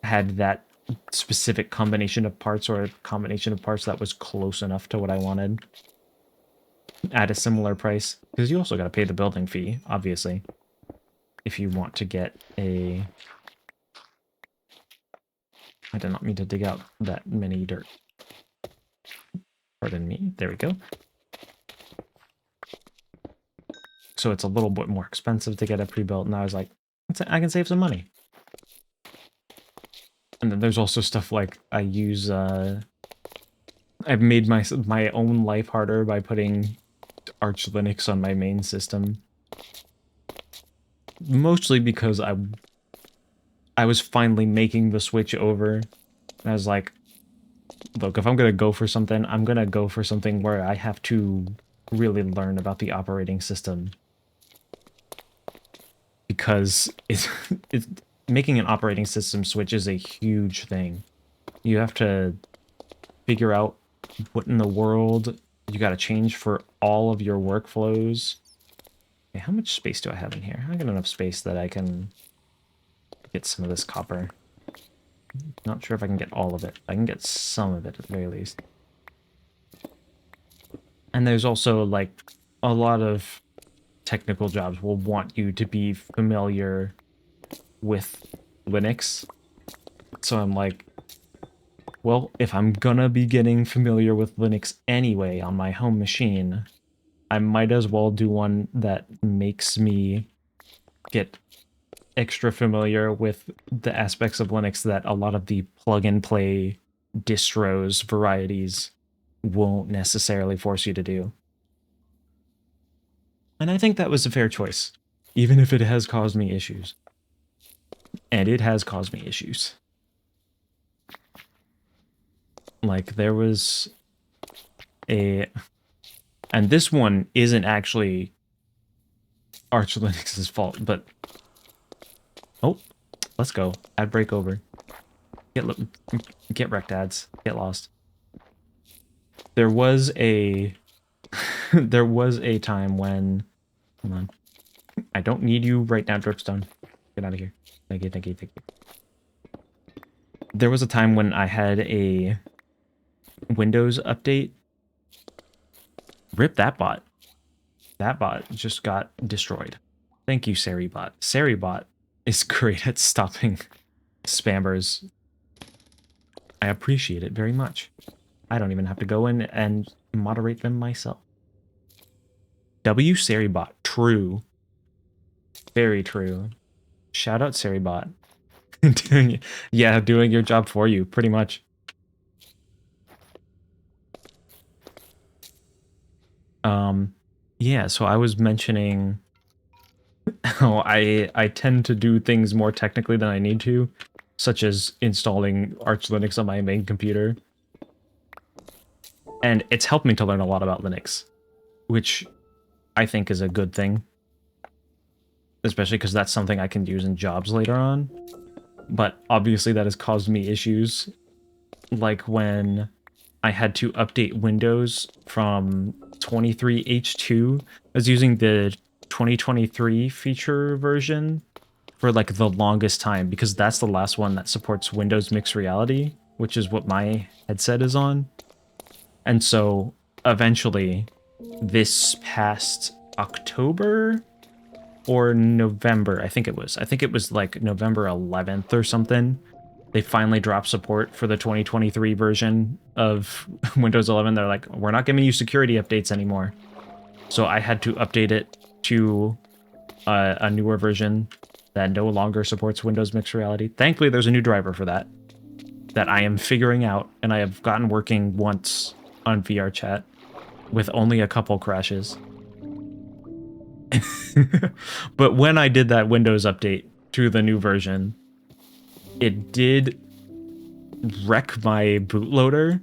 had that specific combination of parts or a combination of parts that was close enough to what I wanted at a similar price. Because you also got to pay the building fee, obviously, if you want to get a... I did not mean to dig out that many dirt. Pardon me. There we go. So it's a little bit more expensive to get it pre-built, and I was like, I can save some money. And then there's also stuff like I use... I've made my own life harder by putting Arch Linux on my main system. Mostly because I was finally making the switch over. And I was like, look, if I'm going to go for something, I'm going to go for something where I have to really learn about the operating system. Because it's making an operating system switch is a huge thing. You have to figure out what in the world you got to change for all of your workflows. Okay, how much space do I have in here? I got enough space that I can get some of this copper. Not sure if I can get all of it. I can get some of it at the very least. And there's also, like, a lot of technical jobs will want you to be familiar with Linux. So I'm like, well, if I'm gonna be getting familiar with Linux anyway on my home machine, I might as well do one that makes me get extra familiar with the aspects of Linux that a lot of the plug-and-play distros varieties won't necessarily force you to do. And I think that was a fair choice, even if it has caused me issues. And it has caused me issues. Like, there was a... And this one isn't actually Arch Linux's fault, but... Oh, let's go. Ad break over. Get wrecked, ads. Get lost. There was a... there was a time when... Hold on. I don't need you right now, Dripstone. Get out of here. Thank you, thank you, thank you. There was a time when I had a Windows update. Rip that bot. That bot just got destroyed. Thank you, Seribot. Seribot is great at stopping spammers. I appreciate it very much. I don't even have to go in and moderate them myself. W Seribot. True. Very true. Shout out Seribot. doing your job for you, pretty much. Yeah, so I was mentioning how I tend to do things more technically than I need to, such as installing Arch Linux on my main computer. And it's helped me to learn a lot about Linux, which I think is a good thing. Especially because that's something I can use in jobs later on. But obviously that has caused me issues, like when I had to update Windows from 23H2. I was using the 2023 feature version for like the longest time because that's the last one that supports Windows Mixed Reality, which is what my headset is on. And so eventually this past October or November, I think it was like November 11th or something, they finally dropped support for the 2023 version of Windows 11. They're like, we're not giving you security updates anymore. So I had to update it to a newer version that no longer supports Windows Mixed Reality. Thankfully, there's a new driver for that I am figuring out, and I have gotten working once on VRChat with only a couple crashes. But when I did that Windows update to the new version, it did wreck my bootloader.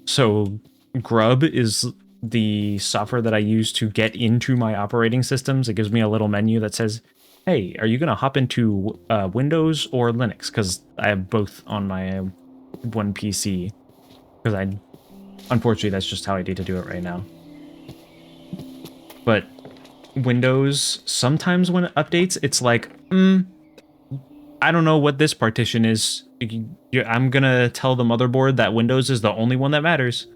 So Grub is the software that I use to get into my operating systems. It gives me a little menu that says, hey, are you going to hop into Windows or Linux? Because I have both on my one PC. Because unfortunately, that's just how I need to do it right now. But Windows, sometimes when it updates, it's like, I don't know what this partition is. I'm gonna tell the motherboard that Windows is the only one that matters.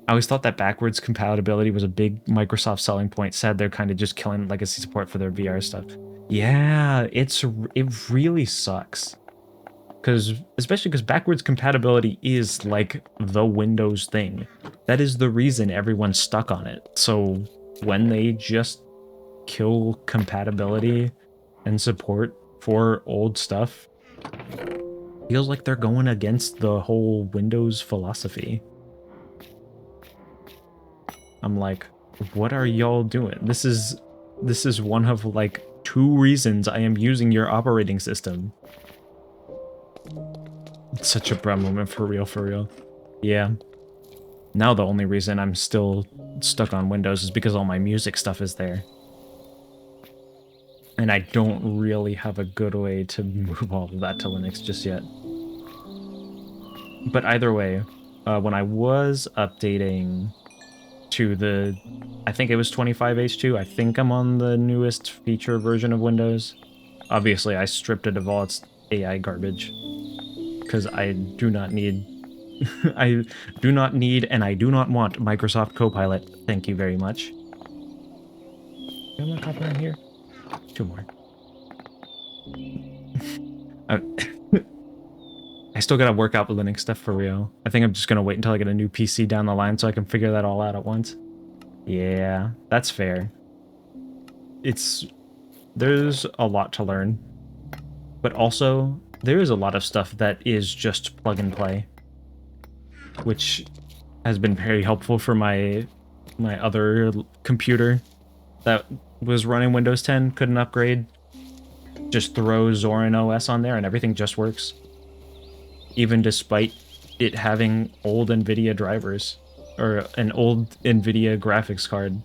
I always thought that backwards compatibility was a big Microsoft selling point. Sad they're kind of just killing legacy support for their VR stuff. Yeah, it really sucks. Especially because backwards compatibility is like the Windows thing. That is the reason everyone's stuck on it. So when they just kill compatibility and support for old stuff, feels like they're going against the whole Windows philosophy. I'm like, what are y'all doing? This is one of like 2 reasons I am using your operating system. It's such a bruh moment, for real. Yeah. Now the only reason I'm still stuck on Windows is because all my music stuff is there. And I don't really have a good way to move all of that to Linux just yet. But either way, when I was updating to the, I think it was 25H2. I think I'm on the newest feature version of Windows. Obviously, I stripped it of all its AI garbage because I do not need, I do not need, and I do not want Microsoft Copilot. Thank you very much. How much copper in here? 2 more. I still gotta work out the Linux stuff for real. I think I'm just gonna wait until I get a new PC down the line so I can figure that all out at once. Yeah, that's fair. There's a lot to learn. But also, there is a lot of stuff that is just plug and play. Which has been very helpful for my other computer that was running Windows 10, couldn't upgrade. Just throw Zorin OS on there and everything just works. Even despite it having old NVIDIA drivers, or an old NVIDIA graphics card.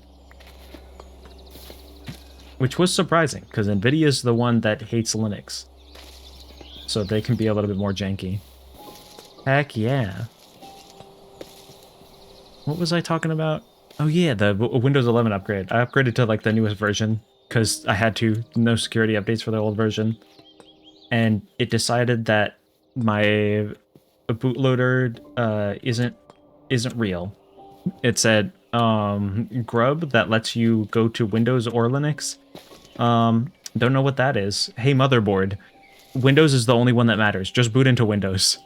Which was surprising, because NVIDIA is the one that hates Linux. So they can be a little bit more janky. Heck yeah. What was I talking about? Oh yeah, the Windows 11 upgrade. I upgraded to like the newest version, because I had to. No security updates for the old version. And it decided that my bootloader isn't real. It said grub that lets you go to Windows or Linux. Don't know what that is. Hey motherboard, Windows is the only one that matters. Just boot into Windows.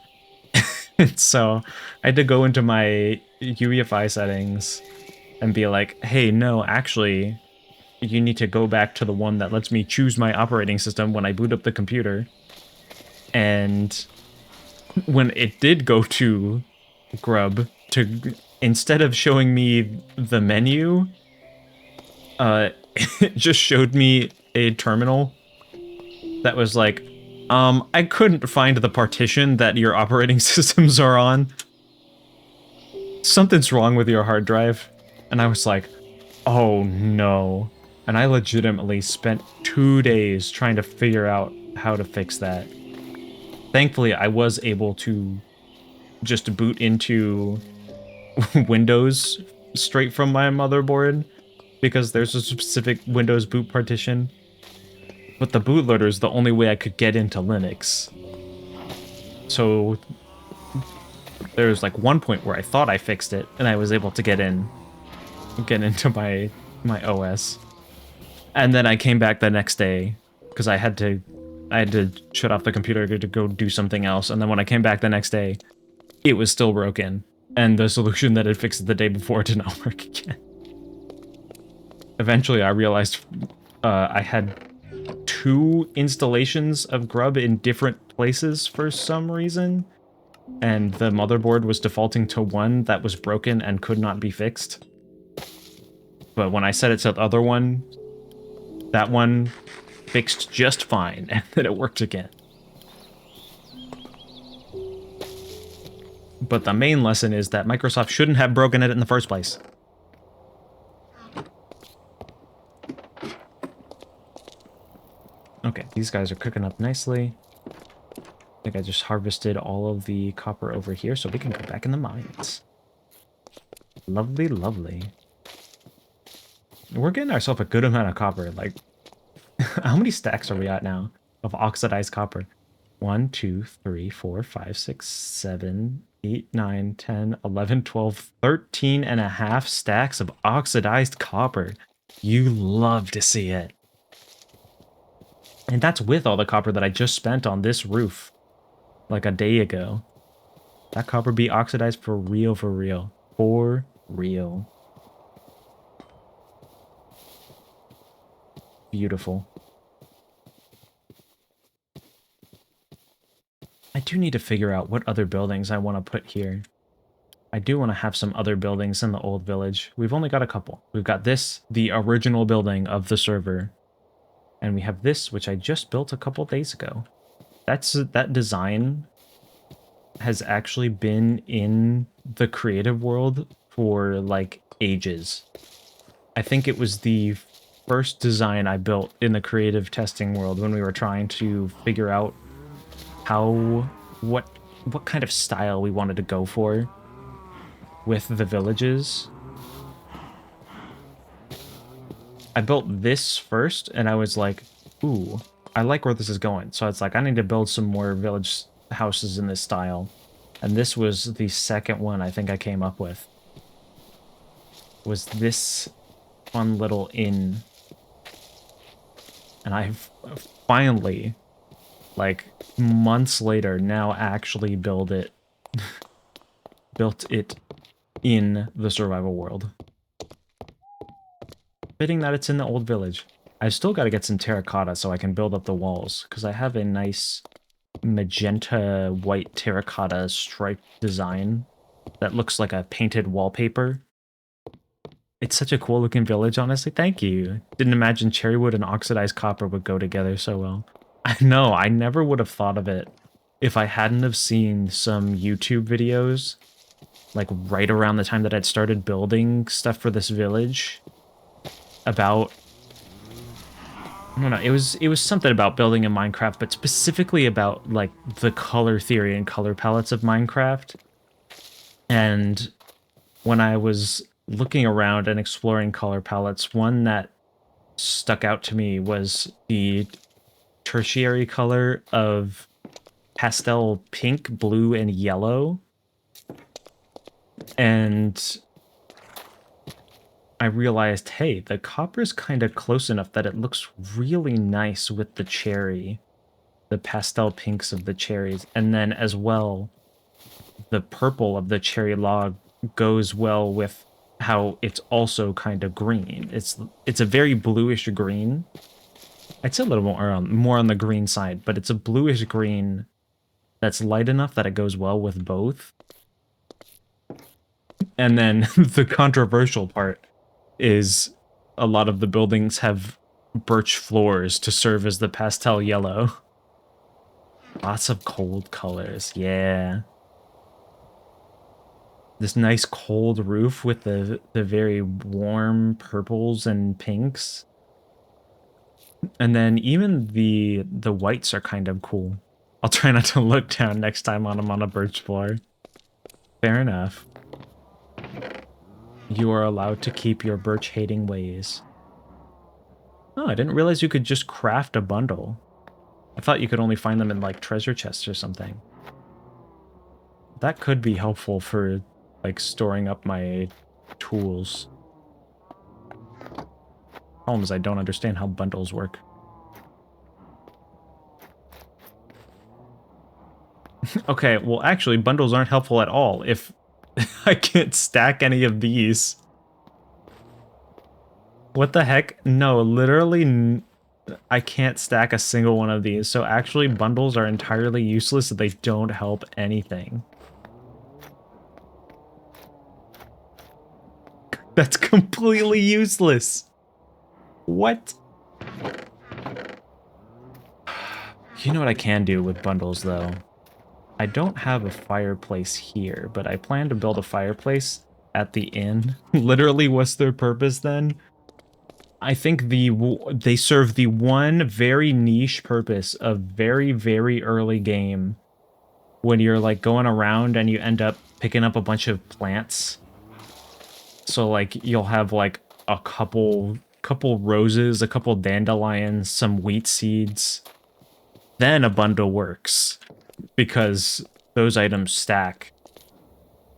So I had to go into my UEFI settings and be like, hey, no, actually, you need to go back to the one that lets me choose my operating system when I boot up the computer. And when it did go to grub, instead of showing me the menu, it just showed me a terminal that was like, I couldn't find the partition that your operating systems are on. Something's wrong with your hard drive. And I was like, oh no. And I legitimately spent 2 days trying to figure out how to fix that. Thankfully, I was able to just boot into Windows straight from my motherboard, because there's a specific Windows boot partition. But the bootloader is the only way I could get into Linux. So there was like one point where I thought I fixed it, and I was able to get into my OS. And then I came back the next day because I had to shut off the computer to go do something else. And then when I came back the next day, it was still broken, and the solution that had fixed it the day before did not work again. Eventually, I realized I had 2 installations of grub in different places for some reason, and the motherboard was defaulting to one that was broken and could not be fixed. But when I set it to the other one, that one fixed just fine, and then it worked again. But the main lesson is that Microsoft shouldn't have broken it in the first place. Okay, these guys are cooking up nicely. I think I just harvested all of the copper over here, so we can go back in the mines. Lovely, lovely. We're getting ourselves a good amount of copper. Like, how many stacks are we at now of oxidized copper? 1, 2, 3, 4, 5, 6, 7, 8, 9, 10, 11, 12, 13 and a half stacks of oxidized copper. You love to see it. And that's with all the copper that I just spent on this roof like a day ago. That copper be oxidized for real, for real. For real. Beautiful. I do need to figure out what other buildings I want to put here. I do want to have some other buildings in the old village. We've only got a couple. We've got this, the original building of the server. And we have this, which I just built a couple days ago. That design has actually been in the creative world for, like, ages. I think it was the first design I built in the creative testing world when we were trying to figure out what kind of style we wanted to go for with the villages. I built this first, and I was like, ooh, I like where this is going. So it's like, I need to build some more village houses in this style. And this was the second one I think I came up with. Was this fun little inn. And I've finally, like, months later, now actually built it in the survival world. Fitting that it's in the old village. I've still got to get some terracotta so I can build up the walls, because I have a nice magenta white terracotta striped design that looks like a painted wallpaper. It's such a cool looking village, honestly. Thank you. Didn't imagine cherrywood and oxidized copper would go together so well. I know, I never would have thought of it if I hadn't have seen some YouTube videos, like right around the time that I'd started building stuff for this village, about, I don't know, it was something about building in Minecraft, but specifically about like the color theory and color palettes of Minecraft. And when I was looking around and exploring color palettes, one that stuck out to me was the tertiary color of pastel pink, blue, and yellow. And I realized, hey, the copper's kind of close enough that it looks really nice with the cherry, the pastel pinks of the cherries. And then as well, the purple of the cherry log goes well with how it's also kind of green. It's a very bluish green. I'd say a little more on the green side, but it's a bluish green that's light enough that it goes well with both. And then the controversial part is a lot of the buildings have birch floors to serve as the pastel yellow. Lots of cold colors, yeah. This nice cold roof with the very warm purples and pinks. And then even the whites are kind of cool. I'll try not to look down next time I'm on a birch floor. Fair enough. You are allowed to keep your birch-hating ways. Oh, I didn't realize you could just craft a bundle. I thought you could only find them in, like, treasure chests or something. That could be helpful for, like, storing up my tools. Problem is I don't understand how bundles work. Okay, well, actually, bundles aren't helpful at all if I can't stack any of these. What the heck? No, literally, I can't stack a single one of these. So actually, bundles are entirely useless. They don't help anything. That's completely useless. What? You know what I can do with bundles, though? I don't have a fireplace here, but I plan to build a fireplace at the inn. Literally, what's their purpose then? I think they serve the one very niche purpose of very, very early game when you're like going around and you end up picking up a bunch of plants. So like you'll have like a couple roses, a couple dandelions, some wheat seeds. Then a bundle works because those items stack.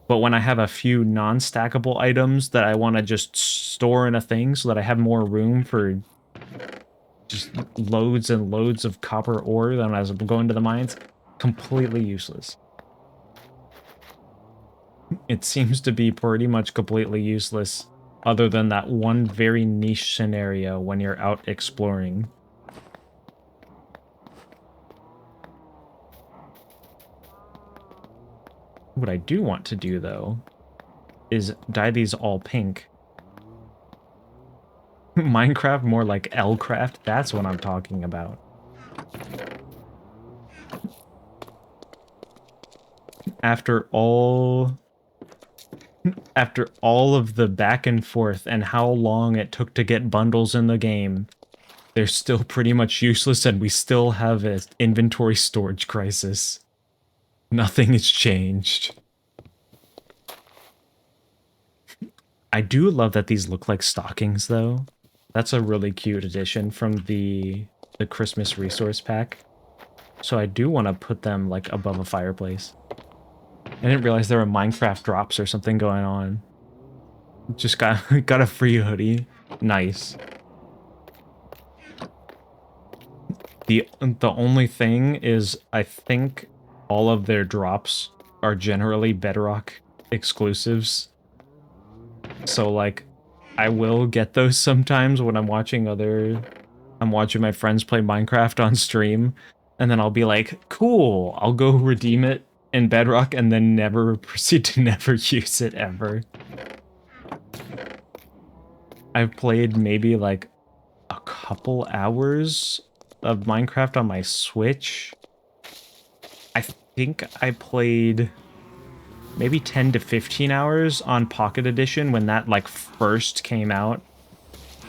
But when I have a few non-stackable items that I want to just store in a thing so that I have more room for just loads and loads of copper ore than as I'm going to the mines, completely useless. It seems to be pretty much completely useless, other than that one very niche scenario when you're out exploring. What I do want to do, though, is dye these all pink. Minecraft more like Lcraft, that's what I'm talking about. After all of the back and forth and how long it took to get bundles in the game, they're still pretty much useless and we still have an inventory storage crisis. Nothing has changed. I do love that these look like stockings, though. That's a really cute addition from the Christmas resource pack. So I do want to put them like above a fireplace. I didn't realize there were Minecraft drops or something going on. Just got got a free hoodie. Nice. The only thing is I think all of their drops are generally Bedrock exclusives. So like I will get those sometimes when I'm watching my friends play Minecraft on stream, and then I'll be like, cool, I'll go redeem it in Bedrock and then never proceed to never use it ever. I've played maybe like a couple hours of Minecraft on my Switch. I think I played maybe 10 to 15 hours on Pocket Edition when that like first came out.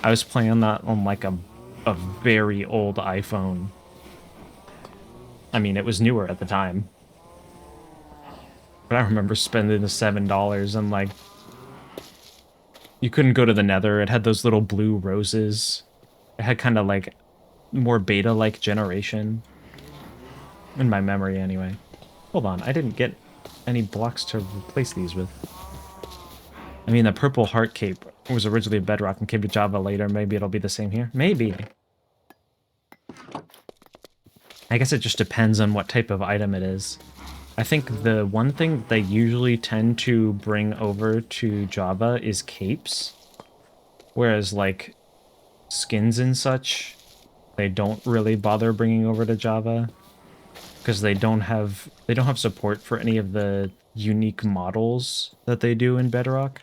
I was playing that on like a very old iPhone. I mean, it was newer at the time. But I remember spending the $7 and like you couldn't go to the Nether. It had those little blue roses. It had kind of like more beta-like generation. In my memory, anyway. Hold on, I didn't get any blocks to replace these with. I mean, the purple heart cape was originally a Bedrock and came to Java later. Maybe it'll be the same here. Maybe. I guess it just depends on what type of item it is. I think the one thing they usually tend to bring over to Java is capes. Whereas, like, skins and such, they don't really bother bringing over to Java. Because they don't have support for any of the unique models that they do in Bedrock.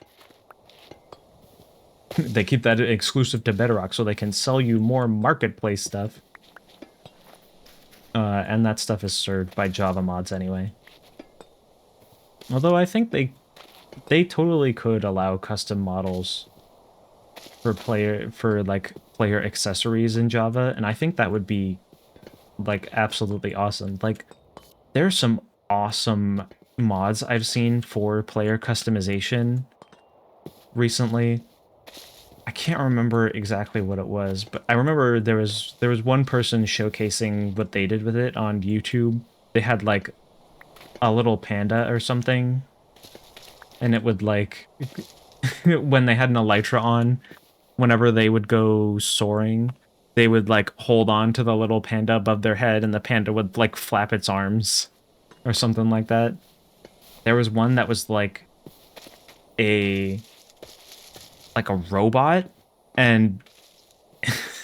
They keep that exclusive to Bedrock so they can sell you more marketplace stuff. And that stuff is served by Java mods anyway. Although I think they totally could allow custom models for player accessories in Java, and I think that would be like absolutely awesome. Like there's some awesome mods I've seen for player customization recently. I can't remember exactly what it was, but I remember there was one person showcasing what they did with it on YouTube. They had like a little panda or something, and it would like when they had an elytra on, whenever they would go soaring, they would like hold on to the little panda above their head, and the panda would like flap its arms or something like that. There was one that was like a robot, and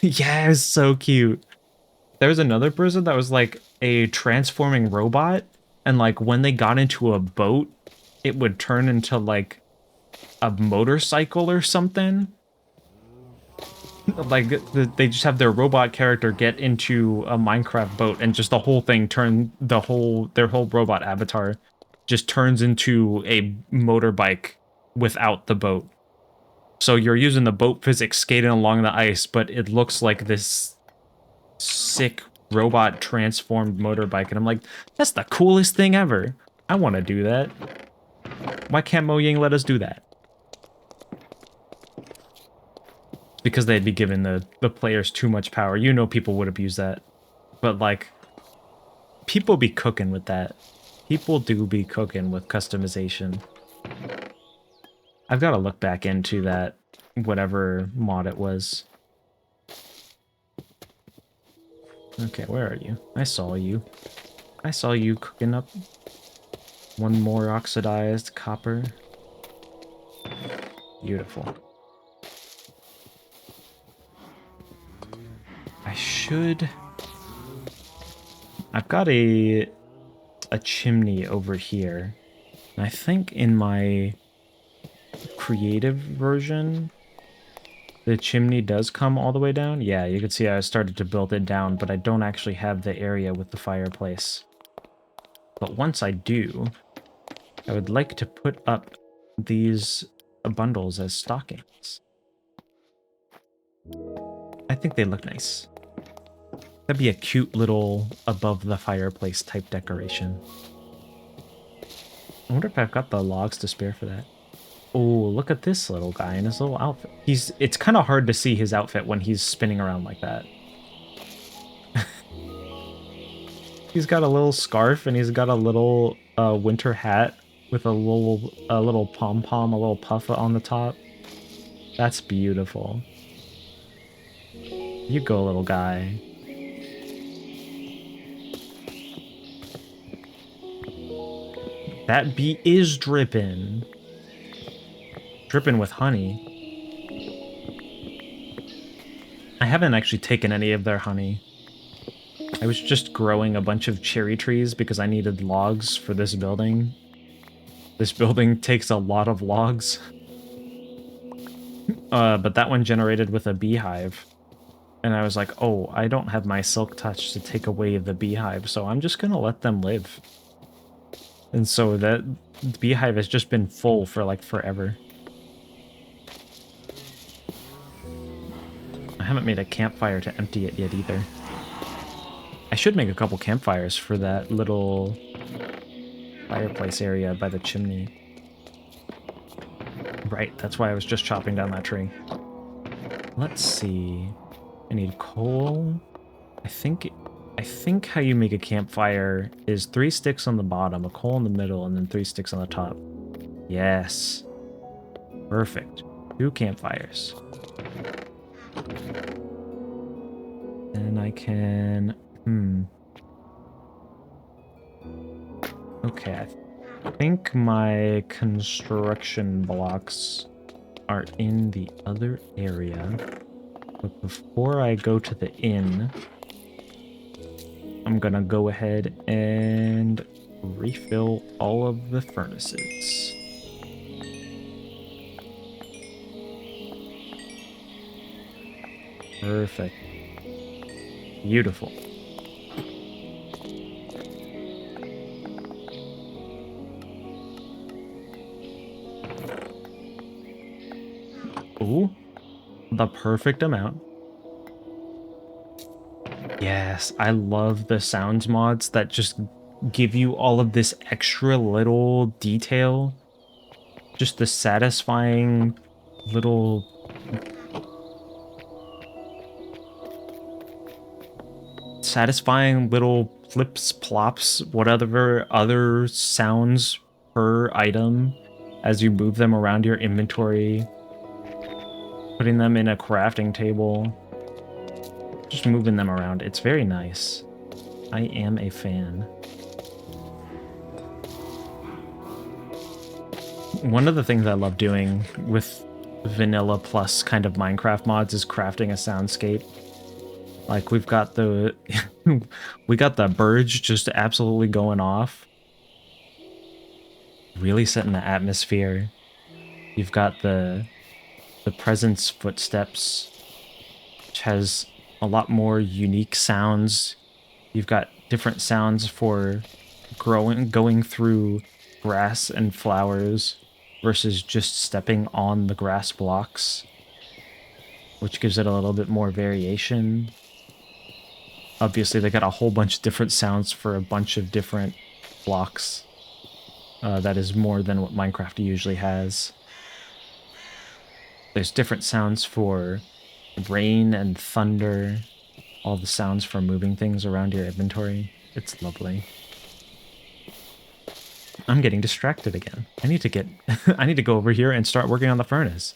yeah, it was so cute. There was another person that was like a transforming robot, and like when they got into a boat, it would turn into like a motorcycle or something. Like they just have their robot character get into a Minecraft boat, and just the whole thing their whole robot avatar just turns into a motorbike without the boat. So you're using the boat physics skating along the ice, but it looks like this sick robot transformed motorbike, and I'm like, that's the coolest thing ever. I want to do that. Why can't Mojang let us do that? Because they'd be giving the players too much power. You know people would abuse that. But like, people be cooking with that. People do be cooking with customization. I've got to look back into that, whatever mod it was. Okay, where are you? I saw you. I saw you cooking up one more oxidized copper. Beautiful. I've got a chimney over here. I think in my creative version, the chimney does come all the way down. Yeah, you can see I started to build it down, but I don't actually have the area with the fireplace. But once I do, I would like to put up these bundles as stockings. I think they look nice. That'd be a cute little above the fireplace type decoration. I wonder if I've got the logs to spare for that. Oh, look at this little guy in his little outfit. It's kind of hard to see his outfit when he's spinning around like that. He's got a little scarf and he's got a little winter hat with a little pom-pom, a little puff on the top. That's beautiful. You go, little guy. That bee is dripping. Dripping with honey. I haven't actually taken any of their honey. I was just growing a bunch of cherry trees because I needed logs for this building. This building takes a lot of logs. But that one generated with a beehive. And I was like, oh, I don't have my silk touch to take away the beehive, so I'm just gonna let them live. And so that beehive has just been full for like forever. I haven't made a campfire to empty it yet either. I should make a couple campfires for that little fireplace area by the chimney. Right, that's why I was just chopping down that tree. Let's see. I need coal. I think how you make a campfire is 3 sticks on the bottom, a coal in the middle, and then 3 sticks on the top. Yes. Perfect. 2 campfires. And I can... Okay, I think my construction blocks are in the other area. But before I go to the inn, I'm gonna go ahead and refill all of the furnaces. Perfect. Beautiful. Ooh, the perfect amount. Yes, I love the sounds mods that just give you all of this extra little detail. Just the satisfying little... satisfying little flips, plops, whatever other sounds per item as you move them around your inventory. Putting them in a crafting table. Just moving them around. It's very nice. I am a fan. One of the things I love doing with vanilla plus kind of Minecraft mods is crafting a soundscape. Like we've got the we got the birds just absolutely going off. Really setting the atmosphere. You've got the presence footsteps, which has a lot more unique sounds. You've got different sounds for going through grass and flowers versus just stepping on the grass blocks, which gives it a little bit more variation. Obviously, they got a whole bunch of different sounds for a bunch of different blocks. That is more than what Minecraft usually has. There's different sounds for rain and thunder, all the sounds for moving things around your inventory. It's lovely. I'm getting distracted again. I need to I need to go over here and start working on the furnace.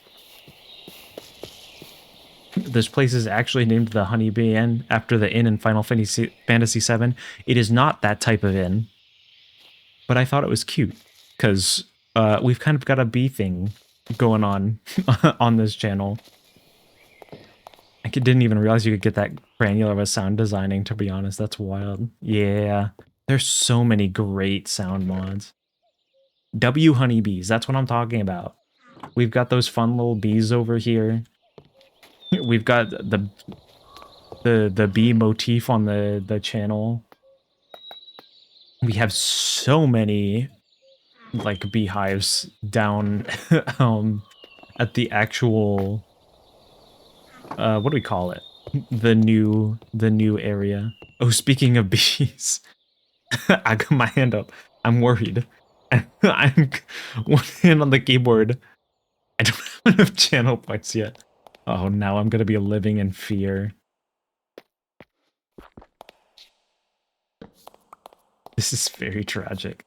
This place is actually named the Honeybee Inn after the inn in Final Fantasy VII. It is not that type of inn, but I thought it was cute because we've kind of got a bee thing going on on this channel. I didn't even realize you could get that granular of a sound designing, to be honest. That's wild. Yeah, there's so many great sound mods. W honeybees, that's what I'm talking about. We've got those fun little bees over here. We've got the bee motif on the channel. We have so many like beehives down at the actual what do we call it? The new area. Oh, speaking of bees, I got my hand up. I'm worried. I'm one hand on the keyboard, enough channel points yet. Oh, now I'm gonna be living in fear. This is very tragic.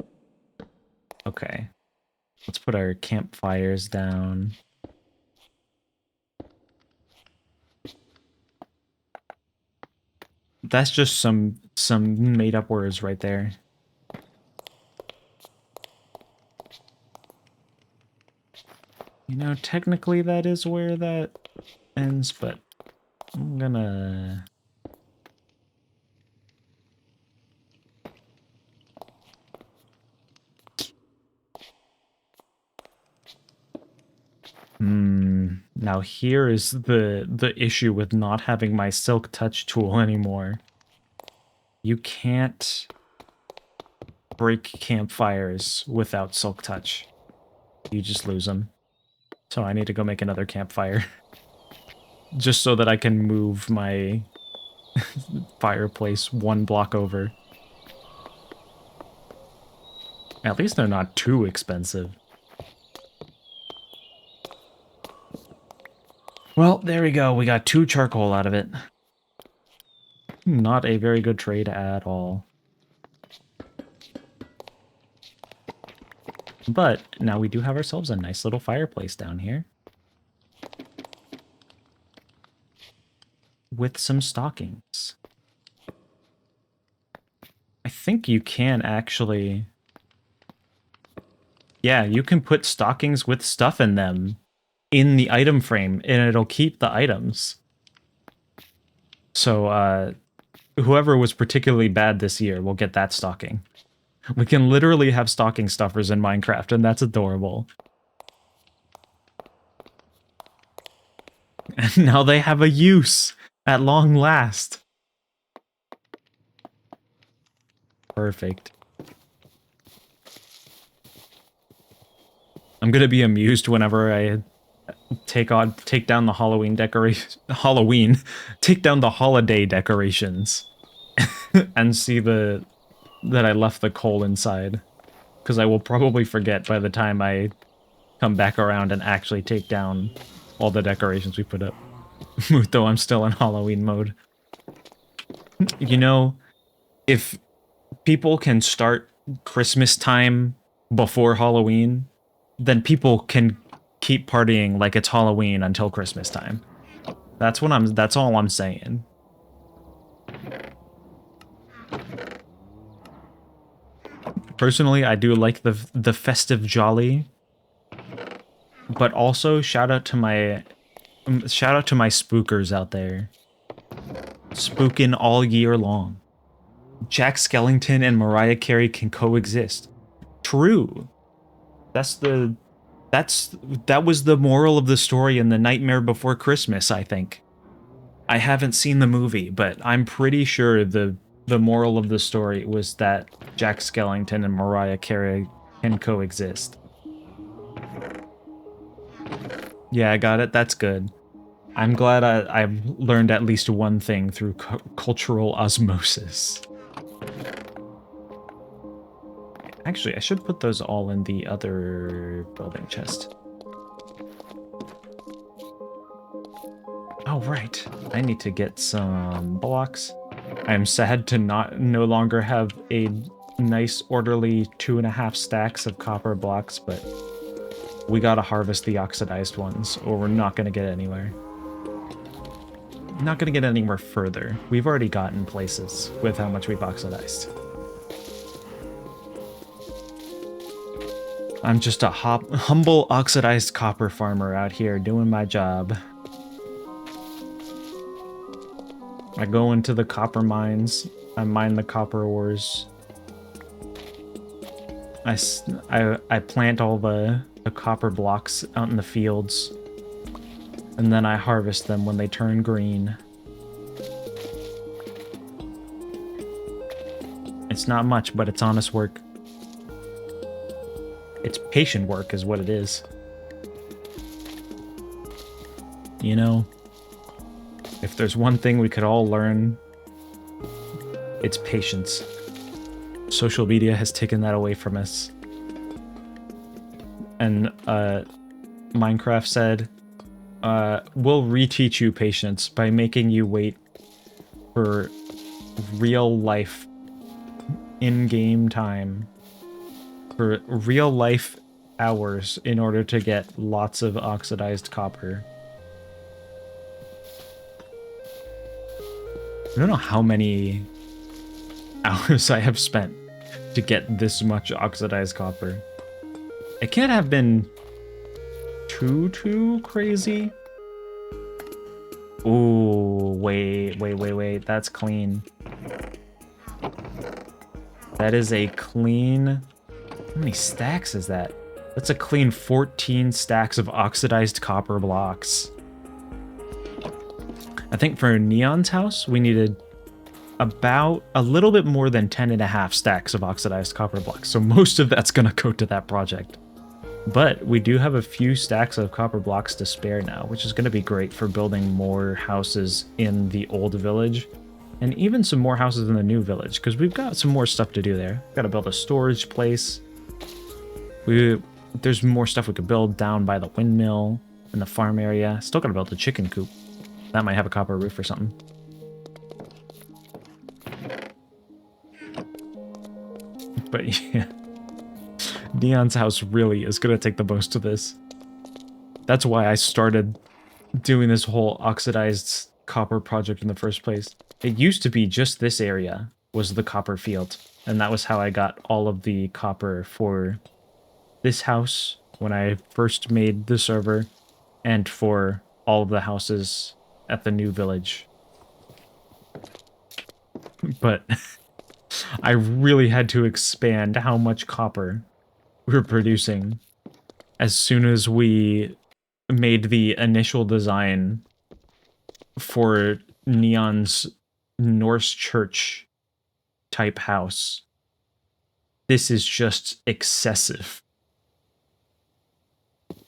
Okay. Let's put our campfires down. That's just some made up words right there. You know, technically that is where that ends, but I'm gonna... Now here is the issue with not having my Silk Touch tool anymore. You can't break campfires without Silk Touch. You just lose them. So I need to go make another campfire. Just so that I can move my fireplace 1 block over. At least they're not too expensive. Well, there we go. We got 2 charcoal out of it. Not a very good trade at all. But now we do have ourselves a nice little fireplace down here. With some stockings. I think you can actually... Yeah, you can put stockings with stuff in them in the item frame, and it'll keep the items. So, whoever was particularly bad this year will get that stocking. We can literally have stocking stuffers in Minecraft, and that's adorable. And now they have a use at long last. Perfect. I'm gonna be amused whenever I take down the Halloween take down the holiday decorations and see that I left the coal inside, because I will probably forget by the time I come back around and actually take down all the decorations we put up. Though I'm still in Halloween mode. You know, if people can start Christmas time before Halloween, then people can keep partying like it's Halloween until Christmas time. That's all I'm saying. Personally, I do like the festive jolly, but also shout out to my spookers out there. Spooking all year long. Jack Skellington and Mariah Carey can coexist. True. That was the moral of the story in The Nightmare Before Christmas, I think. I haven't seen the movie, but I'm pretty sure the moral of the story was that Jack Skellington and Mariah Carey can coexist. Yeah, I got it. That's good. I'm glad I've learned at least one thing through cultural osmosis. Actually, I should put those all in the other building chest. Oh, right. I need to get some blocks. I am sad to no longer have a nice, orderly 2.5 stacks of copper blocks, but we gotta harvest the oxidized ones, or we're not gonna get anywhere. Not gonna get anywhere further. We've already gotten places with how much we've oxidized. I'm just a humble oxidized copper farmer out here doing my job. I go into the copper mines, I mine the copper ores. I plant all the copper blocks out in the fields, and then I harvest them when they turn green. It's not much, but it's honest work. It's patient work is what it is. You know, if there's one thing we could all learn, it's patience. Social media has taken that away from us. And Minecraft said, we'll reteach you patience by making you wait for real life in-game time, for real life hours in order to get lots of oxidized copper. I don't know how many hours I have spent to get this much oxidized copper. It can't have been too crazy. Ooh, wait. That's clean. That is a clean... How many stacks is that? That's a clean 14 stacks of oxidized copper blocks. I think for Neon's house, we needed about a little bit more than 10.5 stacks of oxidized copper blocks. So most of that's gonna go to that project. But we do have a few stacks of copper blocks to spare now, which is gonna be great for building more houses in the old village. And even some more houses in the new village, because we've got some more stuff to do there. Got to build a storage place. There's more stuff we could build down by the windmill in the farm area. Still got to build a chicken coop. That might have a copper roof or something. But yeah, Neon's house really is going to take the most of this. That's why I started doing this whole oxidized copper project in the first place. It used to be just this area was the copper field, and that was how I got all of the copper for this house when I first made the server, and for all of the houses at the new village. But I really had to expand how much copper we were producing as soon as we made the initial design for Neon's Norse church type house. This is just excessive.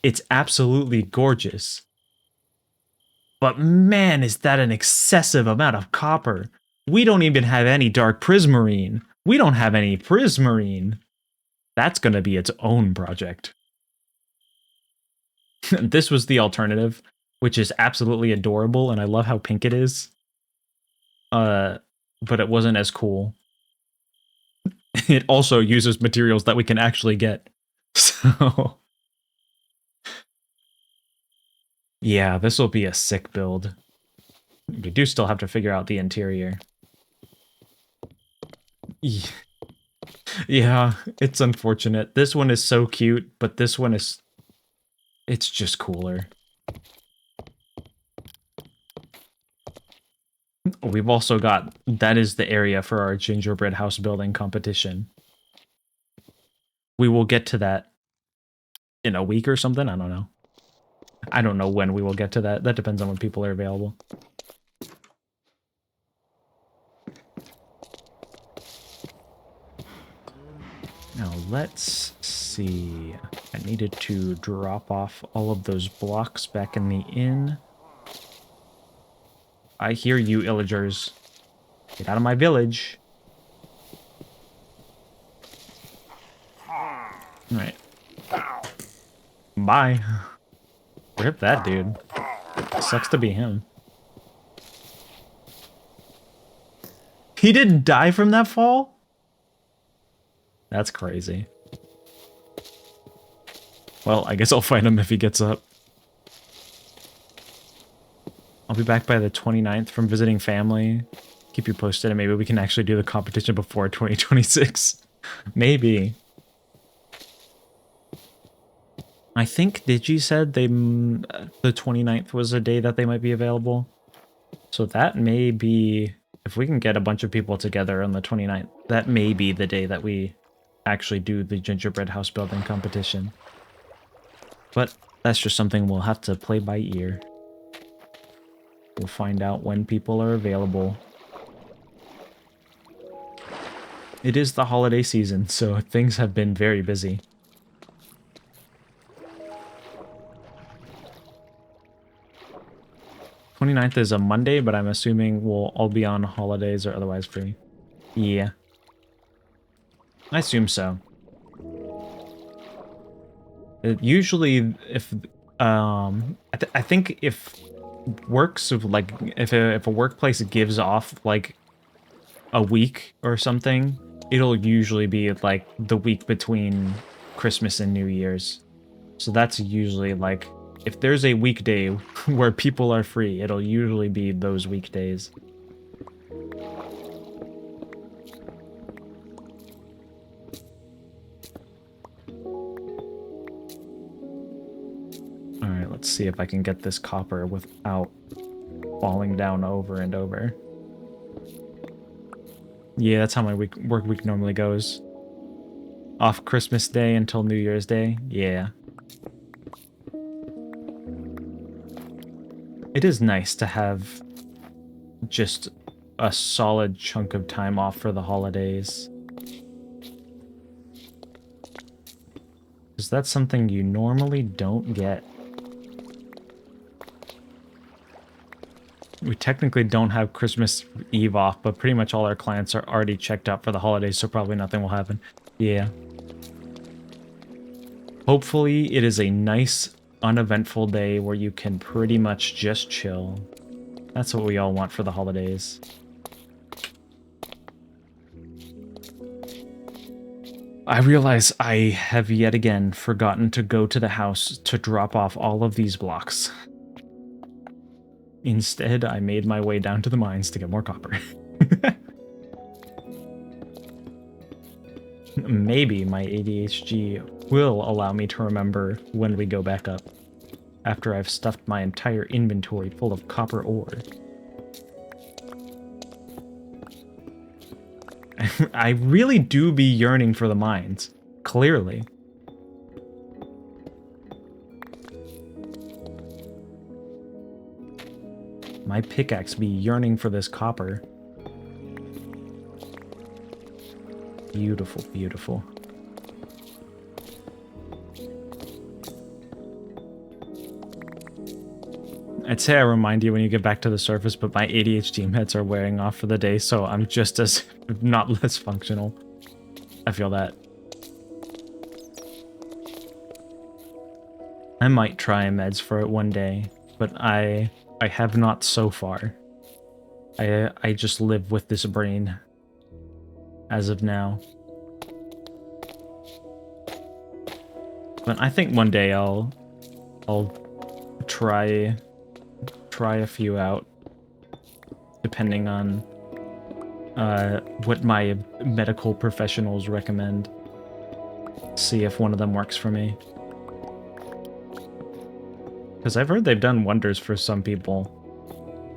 It's absolutely gorgeous. But man, is that an excessive amount of copper. We don't even have any dark prismarine. We don't have any prismarine. That's going to be its own project. This was the alternative, which is absolutely adorable, and I love how pink it is. But it wasn't as cool. It also uses materials that we can actually get. So... yeah, this will be a sick build. We do still have to figure out the interior. Yeah, it's unfortunate. This one is so cute, but this one is... it's just cooler. We've also got... that is the area for our gingerbread house building competition. We will get to that in a week or something? I don't know. I don't know when we will get to that. That depends on when people are available. Now let's see. I needed to drop off all of those blocks back in the inn. I hear you, illagers. Get out of my village. Alright. Bye. Rip that dude. Sucks to be him. He didn't die from that fall? That's crazy. Well, I guess I'll find him if he gets up. I'll be back by the 29th from visiting family. Keep you posted, and maybe we can actually do the competition before 2026. Maybe. I think Digi said the 29th was a day that they might be available. So that may be, if we can get a bunch of people together on the 29th, that may be the day that we actually do the gingerbread house building competition. But that's just something we'll have to play by ear. We'll find out when people are available. It is the holiday season, so things have been very busy. The 29th is a Monday, but I'm assuming we'll all be on holidays or otherwise free. Yeah. I assume so. Usually, if I think if works of like if a workplace gives off like a week or something, it'll usually be like the week between Christmas and New Year's. So that's usually like if there's a weekday where people are free, it'll usually be those weekdays. All right, let's see if I can get this copper without falling down over and over. Yeah, that's how my work week normally goes. Off Christmas Day until New Year's Day. Yeah. It is nice to have just a solid chunk of time off for the holidays. Because that's something you normally don't get. We technically don't have Christmas Eve off, but pretty much all our clients are already checked out for the holidays, so probably nothing will happen. Yeah. Hopefully it is a nice, uneventful day where you can pretty much just chill. That's what we all want for the holidays. I realize I have yet again forgotten to go to the house to drop off all of these blocks. Instead, I made my way down to the mines to get more copper. Maybe my ADHD will allow me to remember when we go back up, after I've stuffed my entire inventory full of copper ore. I really do be yearning for the mines, clearly. My pickaxe be yearning for this copper. Beautiful, beautiful. I'd say I remind you when you get back to the surface, but my ADHD meds are wearing off for the day, so I'm just as, if not less functional. I feel that. I might try meds for it one day, but I have not so far. I just live with this brain as of now. But I think one day I'll try a few out, depending on what my medical professionals recommend. See if one of them works for me. Because I've heard they've done wonders for some people,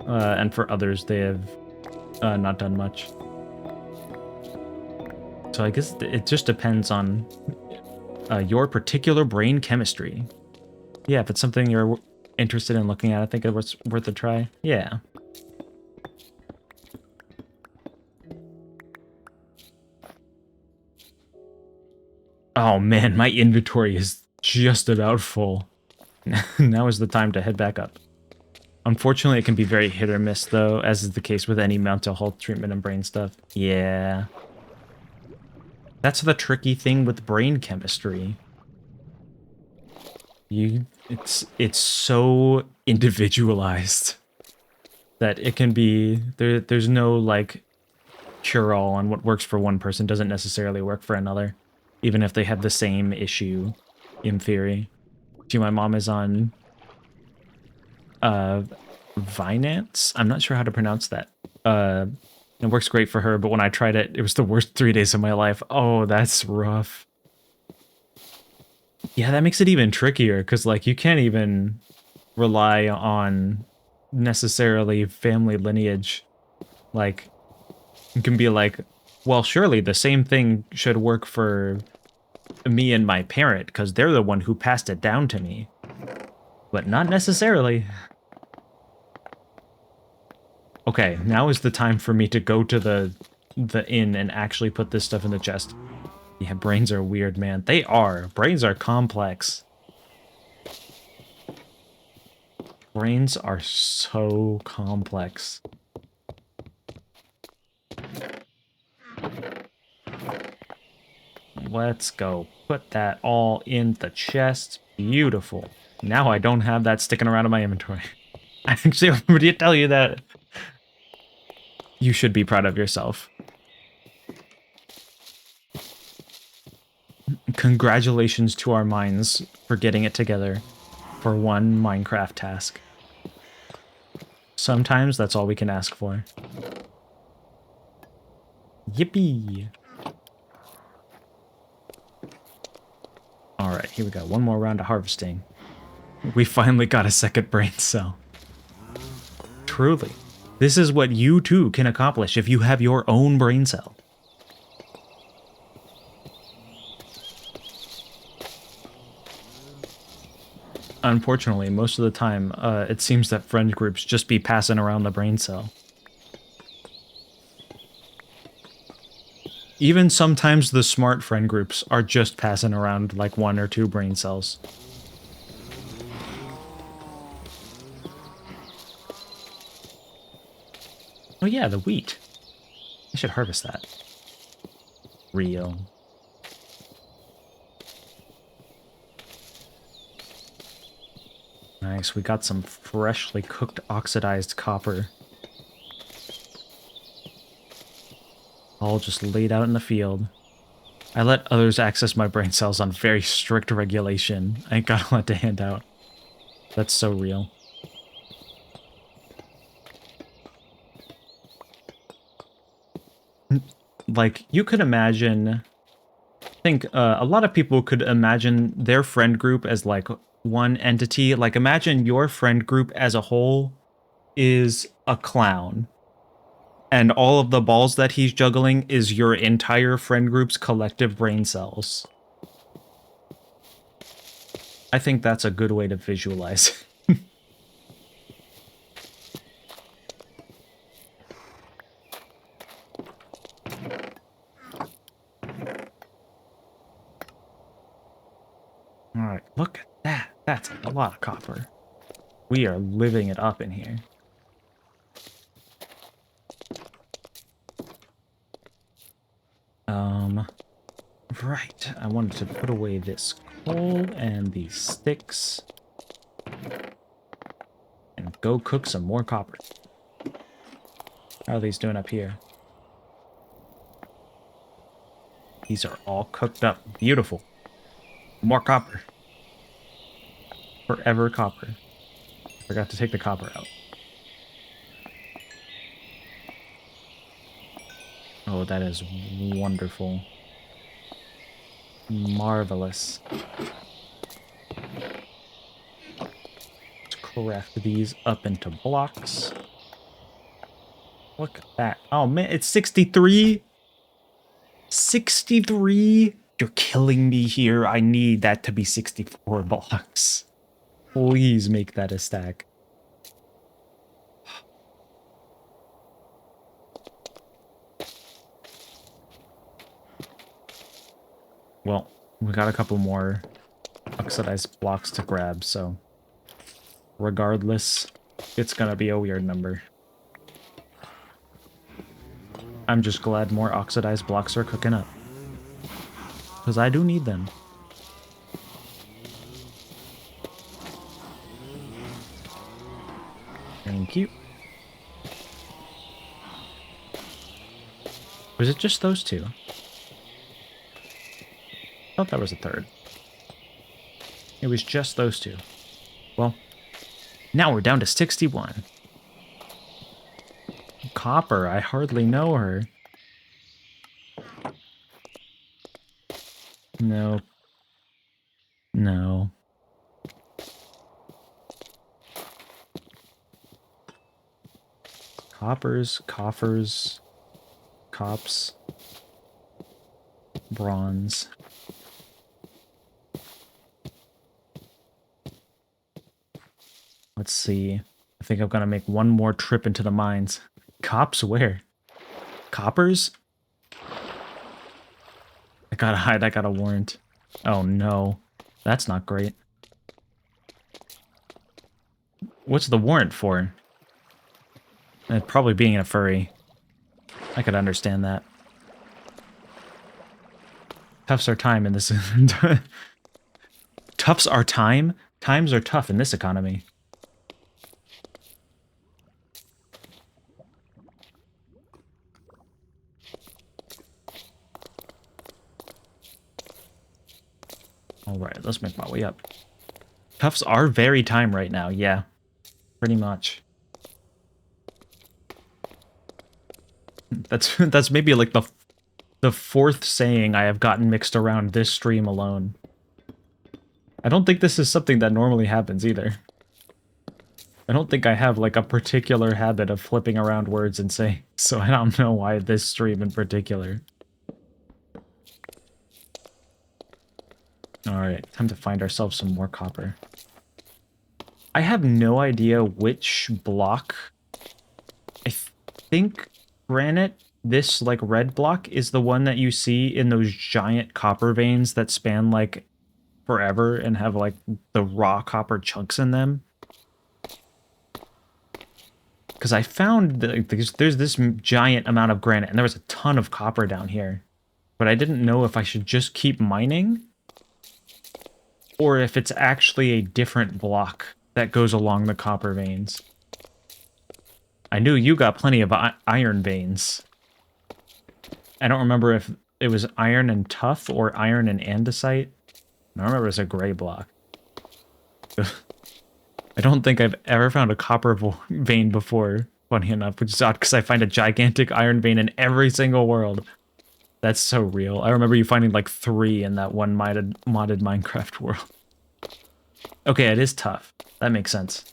and for others they have not done much. So I guess it just depends on your particular brain chemistry. Yeah, if it's something you're interested in looking at, I think it's worth a try. Yeah. Oh man, my inventory is just about full. Now is the time to head back up. Unfortunately, it can be very hit or miss, though, as is the case with any mental health treatment and brain stuff. Yeah. That's the tricky thing with brain chemistry. It's so individualized that it can be... There's no, like, cure-all on what works for one person doesn't necessarily work for another, even if they have the same issue, in theory. See, my mom is on Vyvanse. I'm not sure how to pronounce that. It works great for her, but when I tried it, it was the worst 3 days of my life. Oh, that's rough. Yeah, that makes it even trickier, because, like, you can't even rely on necessarily family lineage. Like, you can be like, well, surely the same thing should work for me and my parent, because they're the one who passed it down to me. But not necessarily. Okay, now is the time for me to go to the inn and actually put this stuff in the chest. Yeah, brains are weird, man. They are. Brains are complex. Brains are so complex. Let's go. Put that all in the chest. Beautiful. Now I don't have that sticking around in my inventory. I actually remember to tell you that. You should be proud of yourself. Congratulations to our minds for getting it together for one Minecraft task. Sometimes that's all we can ask for. Yippee! Alright, here we go. One more round of harvesting. We finally got a second brain cell. Truly. This is what you too can accomplish if you have your own brain cell. Unfortunately, most of the time, it seems that friend groups just be passing around the brain cell. Even sometimes the smart friend groups are just passing around like 1 or 2 brain cells. Oh yeah, the wheat. I should harvest that. Real. Nice, we got some freshly cooked oxidized copper. All just laid out in the field. I let others access my brain cells on very strict regulation. I ain't got a lot to hand out. That's so real. Like, you could imagine... I think a lot of people could imagine their friend group as, like, one entity. Like, imagine your friend group as a whole is a clown. And all of the balls that he's juggling is your entire friend group's collective brain cells. I think that's a good way to visualize. Alright, look at that. That's a lot of copper. We are living it up in here. Right. I wanted to put away this coal and these sticks. And go cook some more copper. How are these doing up here? These are all cooked up. Beautiful. More copper. Forever copper. Forgot to take the copper out. Oh, that is wonderful. Marvelous. Let's craft these up into blocks. Look at that. Oh man, it's 63? 63? You're killing me here. I need that to be 64 blocks. Please make that a stack. Well, we got a couple more oxidized blocks to grab, so regardless, it's gonna be a weird number. I'm just glad more oxidized blocks are cooking up. Because I do need them. Thank you. Was it just those two? I thought that was a third. It was just those two. Well, now we're down to 61. Copper, I hardly know her. No. No. Coppers, coffers, cops, bronze. Let's see. I think I'm gonna make one more trip into the mines. Cops where? Coppers? I gotta hide, I got a warrant. Oh no. That's not great. What's the warrant for? Probably being a furry. I could understand that. Toughs our time in this. Toughs our time? Times are tough in this economy. All right, let's make my way up. Tufts are very time right now, yeah. Pretty much. That's maybe like the fourth saying I have gotten mixed around this stream alone. I don't think this is something that normally happens either. I don't think I have like a particular habit of flipping around words and saying, so I don't know why this stream in particular. Alright, time to find ourselves some more copper. I have no idea which block. I think granite, this like red block, is the one that you see in those giant copper veins that span like forever and have like the raw copper chunks in them. Because I found that there's this giant amount of granite and there was a ton of copper down here. But I didn't know if I should just keep mining or if it's actually a different block that goes along the copper veins. I knew you got plenty of iron veins. I don't remember if it was iron and tuff or iron and andesite. I remember it was a gray block. I don't think I've ever found a copper vein before, funny enough, which is odd because I find a gigantic iron vein in every single world. That's so real. I remember you finding like 3 in that one modded Minecraft world. Okay, it is tough. That makes sense.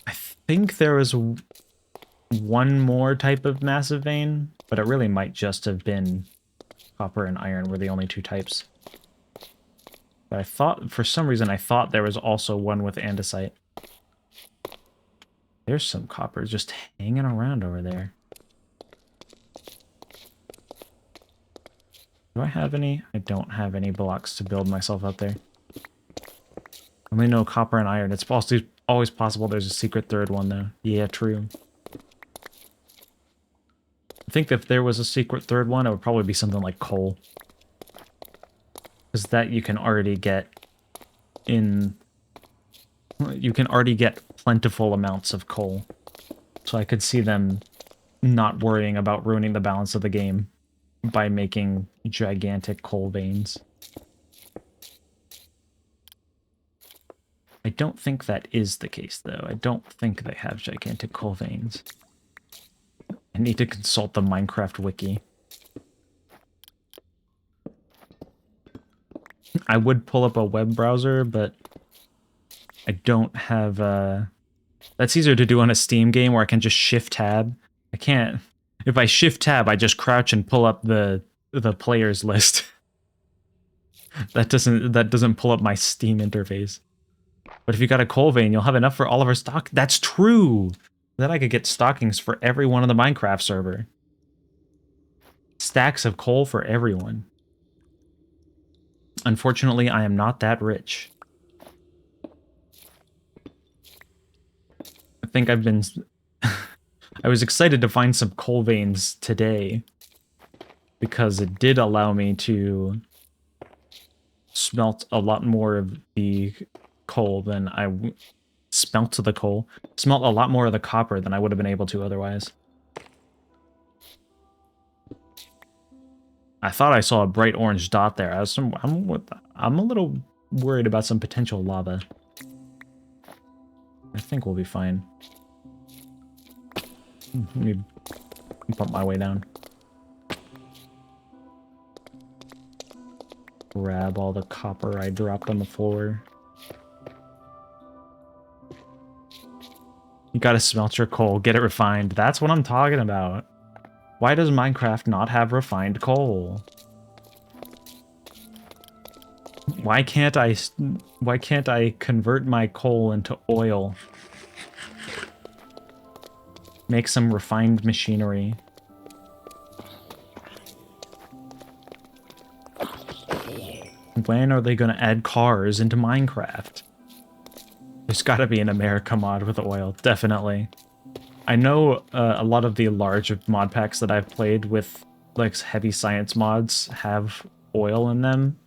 I think there was one more type of massive vein, but it really might just have been copper and iron were the only 2 types. But I thought, for some reason, I thought there was also one with andesite. There's some copper just hanging around over there. Do I have any? I don't have any blocks to build myself up there. Only know copper and iron. It's always possible there's a secret third one, though. Yeah, true. I think if there was a secret third one, it would probably be something like coal. Because that you can already get in... You can already get plentiful amounts of coal. So I could see them not worrying about ruining the balance of the game by making gigantic coal veins. I don't think that is the case, though. I don't think they have gigantic coal veins. I need to consult the Minecraft wiki. I would pull up a web browser, but I don't have... That's easier to do on a Steam game where I can just shift tab. I can't... If I shift tab, I just crouch and pull up the players list. That doesn't pull up my Steam interface. But if you got a coal vein, you'll have enough for all of our stock. That's true! Then I could get stockings for everyone on the Minecraft server. Stacks of coal for everyone. Unfortunately, I am not that rich. I think I've been... I was excited to find some coal veins today because it did allow me to smelt a lot more of the coal than I... Smelt a lot more of the copper than I would have been able to otherwise. I thought I saw a bright orange dot there. I'm a little worried about some potential lava. I think we'll be fine. Let me bump my way down. Grab all the copper I dropped on the floor. You gotta smelt your coal, get it refined. That's what I'm talking about. Why does Minecraft not have refined coal? Why can't I convert my coal into oil? Make some refined machinery. When are they gonna add cars into Minecraft? There's gotta be an America mod with oil, definitely. I know a lot of the large mod packs that I've played with like heavy science mods have oil in them.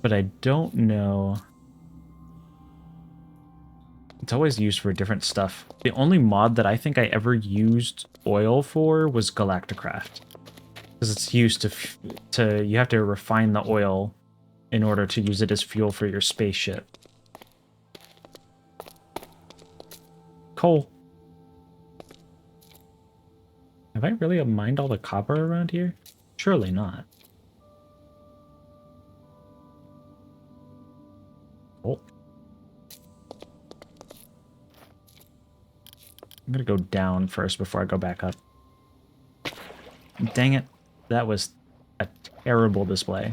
But I don't know. It's always used for different stuff. The only mod that I think I ever used oil for was Galacticraft. Because it's used to you have to refine the oil in order to use it as fuel for your spaceship. Coal. Have I really mined all the copper around here? Surely not. Coal. I'm gonna go down first before I go back up. Dang it. That was a terrible display.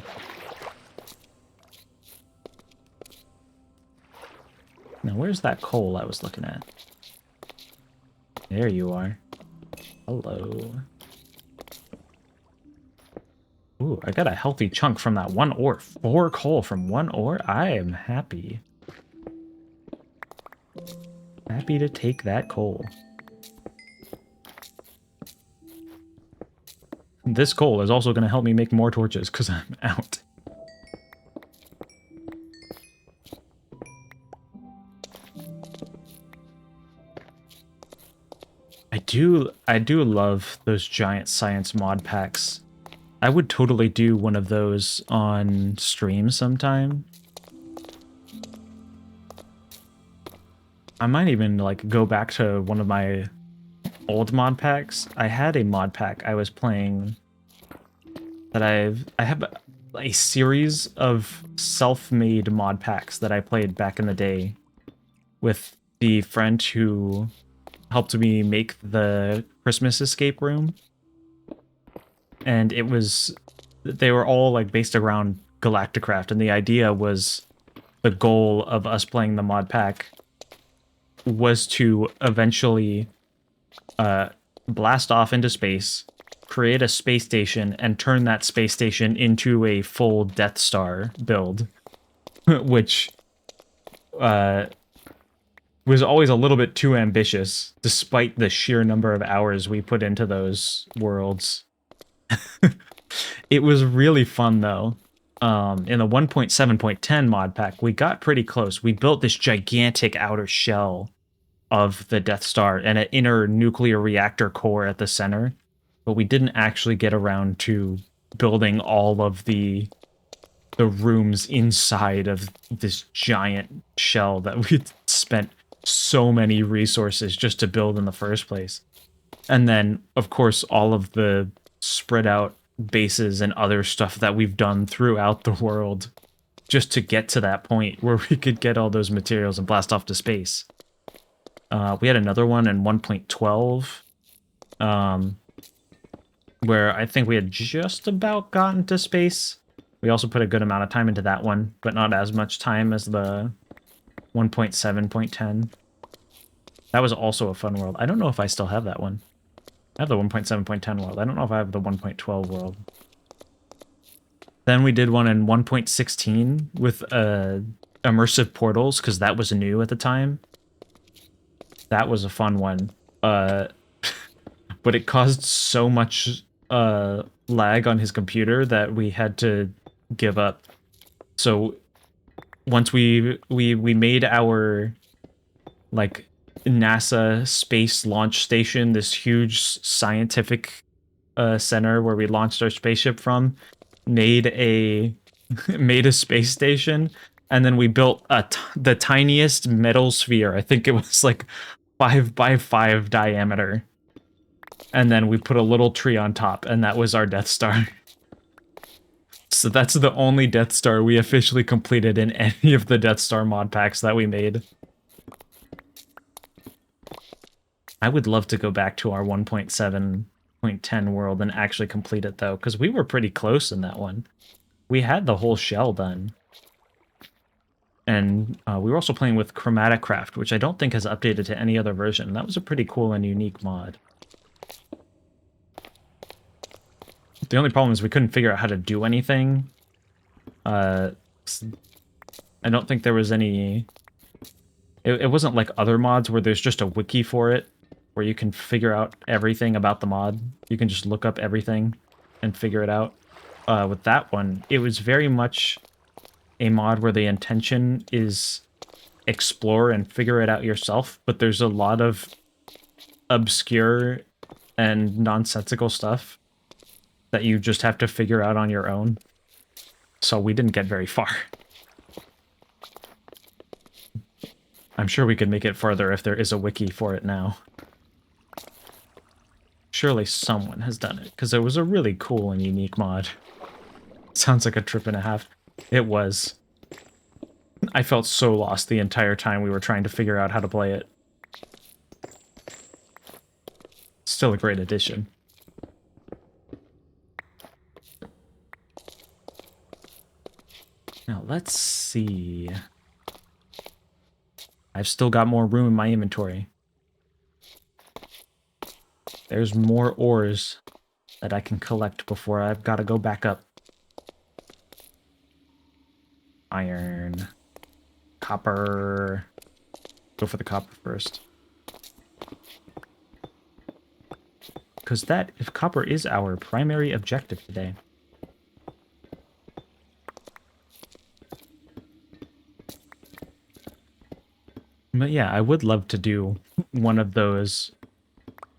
Now, where's that coal I was looking at? There you are. Hello. Ooh, I got a healthy chunk from that one ore. 4 coal from one ore? I am happy. Happy to take that coal. This coal is also going to help me make more torches because I'm out. I do love those giant science mod packs. I would totally do one of those on stream sometime. I might even like go back to one of my old mod packs. I had a mod pack I was playing that I have a series of self-made mod packs that I played back in the day with the friend who helped me make the Christmas escape room. And they were all like based around Galacticraft, and the idea was the goal of us playing the mod pack was to eventually blast off into space, create a space station, and turn that space station into a full Death Star build, which was always a little bit too ambitious, despite the sheer number of hours we put into those worlds. It was really fun, though. In the 1.7.10 mod pack, we got pretty close. We built this gigantic outer shell of the Death Star and an inner nuclear reactor core at the center, but we didn't actually get around to building all of the rooms inside of this giant shell that we spent so many resources just to build in the first place. And then, of course, all of the spread out bases and other stuff that we've done throughout the world just to get to that point where we could get all those materials and blast off to space. We had another one in 1.12 where I think we had just about gotten to space. We also put a good amount of time into that one, but not as much time as the 1.7.10. That was also a fun world. I don't know if I still have that one. I have the 1.7.10 world. I don't know if I have the 1.12 world. Then we did one in 1.16 with immersive portals, because that was new at the time. That was a fun one. But it caused so much lag on his computer that we had to give up. So once we made our like NASA space launch station, this huge scientific center where we launched our spaceship from, made a space station, and then we built the tiniest metal sphere. I think it was like 5 by 5 diameter. And then we put a little tree on top, and that was our Death Star. So that's the only Death Star we officially completed in any of the Death Star mod packs that we made. I would love to go back to our 1.7.10 world and actually complete it, though, because we were pretty close in that one. We had the whole shell done. And we were also playing with Chromaticraft, which I don't think has updated to any other version. That was a pretty cool and unique mod. The only problem is we couldn't figure out how to do anything. I don't think there was any... It wasn't like other mods where there's just a wiki for it. where you can figure out everything about the mod. You can just look up everything and figure it out. With that one, it was very much a mod where the intention is explore and figure it out yourself, but there's a lot of obscure and nonsensical stuff that you just have to figure out on your own. So we didn't get very far. I'm sure we could make it farther if there is a wiki for it now. Surely someone has done it, because it was a really cool and unique mod. Sounds like a trip and a half. It was. I felt so lost the entire time we were trying to figure out how to play it. Still a great addition. Now, let's see. I've still got more room in my inventory. There's more ores that I can collect before I've got to go back up. Iron. Copper. Go for the copper first. Because if copper is our primary objective today. But yeah, I would love to do one of those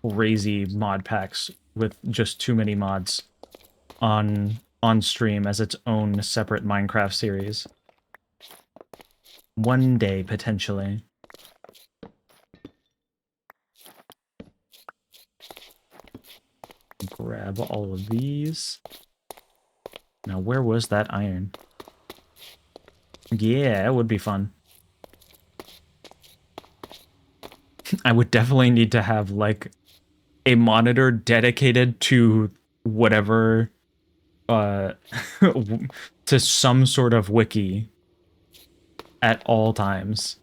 crazy mod packs with just too many mods on stream as its own separate Minecraft series. One day, potentially. Grab all of these. Now, where was that iron? Yeah, it would be fun. I would definitely need to have, like, a monitor dedicated to whatever, to some sort of wiki at all times.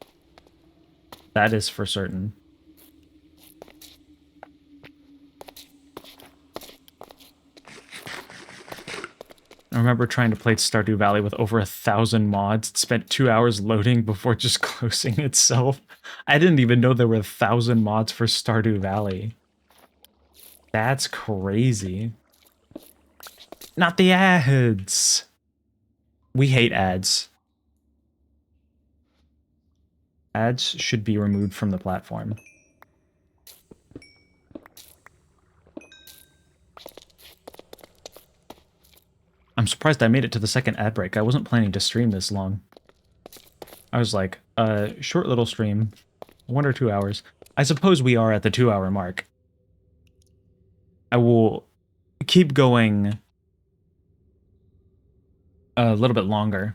That is for certain. I remember trying to play Stardew Valley with over 1,000 mods. It spent 2 hours loading before just closing itself. I didn't even know there were 1,000 mods for Stardew Valley. That's crazy. Not the ads! We hate ads. Ads should be removed from the platform. I'm surprised I made it to the second ad break. I wasn't planning to stream this long. I was like, short little stream, 1 or 2 hours. I suppose we are at the 2-hour mark. I will keep going a little bit longer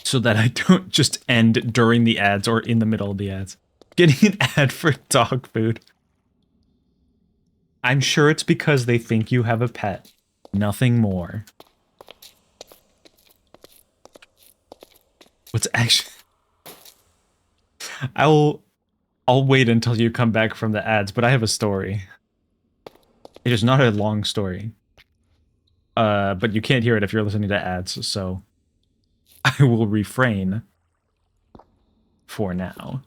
so that I don't just end during the ads or in the middle of the ads. Getting an ad for dog food. I'm sure it's because they think you have a pet. Nothing more. What's actually... I'll wait until you come back from the ads, but I have a story. It is not a long story. But you can't hear it if you're listening to ads, so I will refrain for now.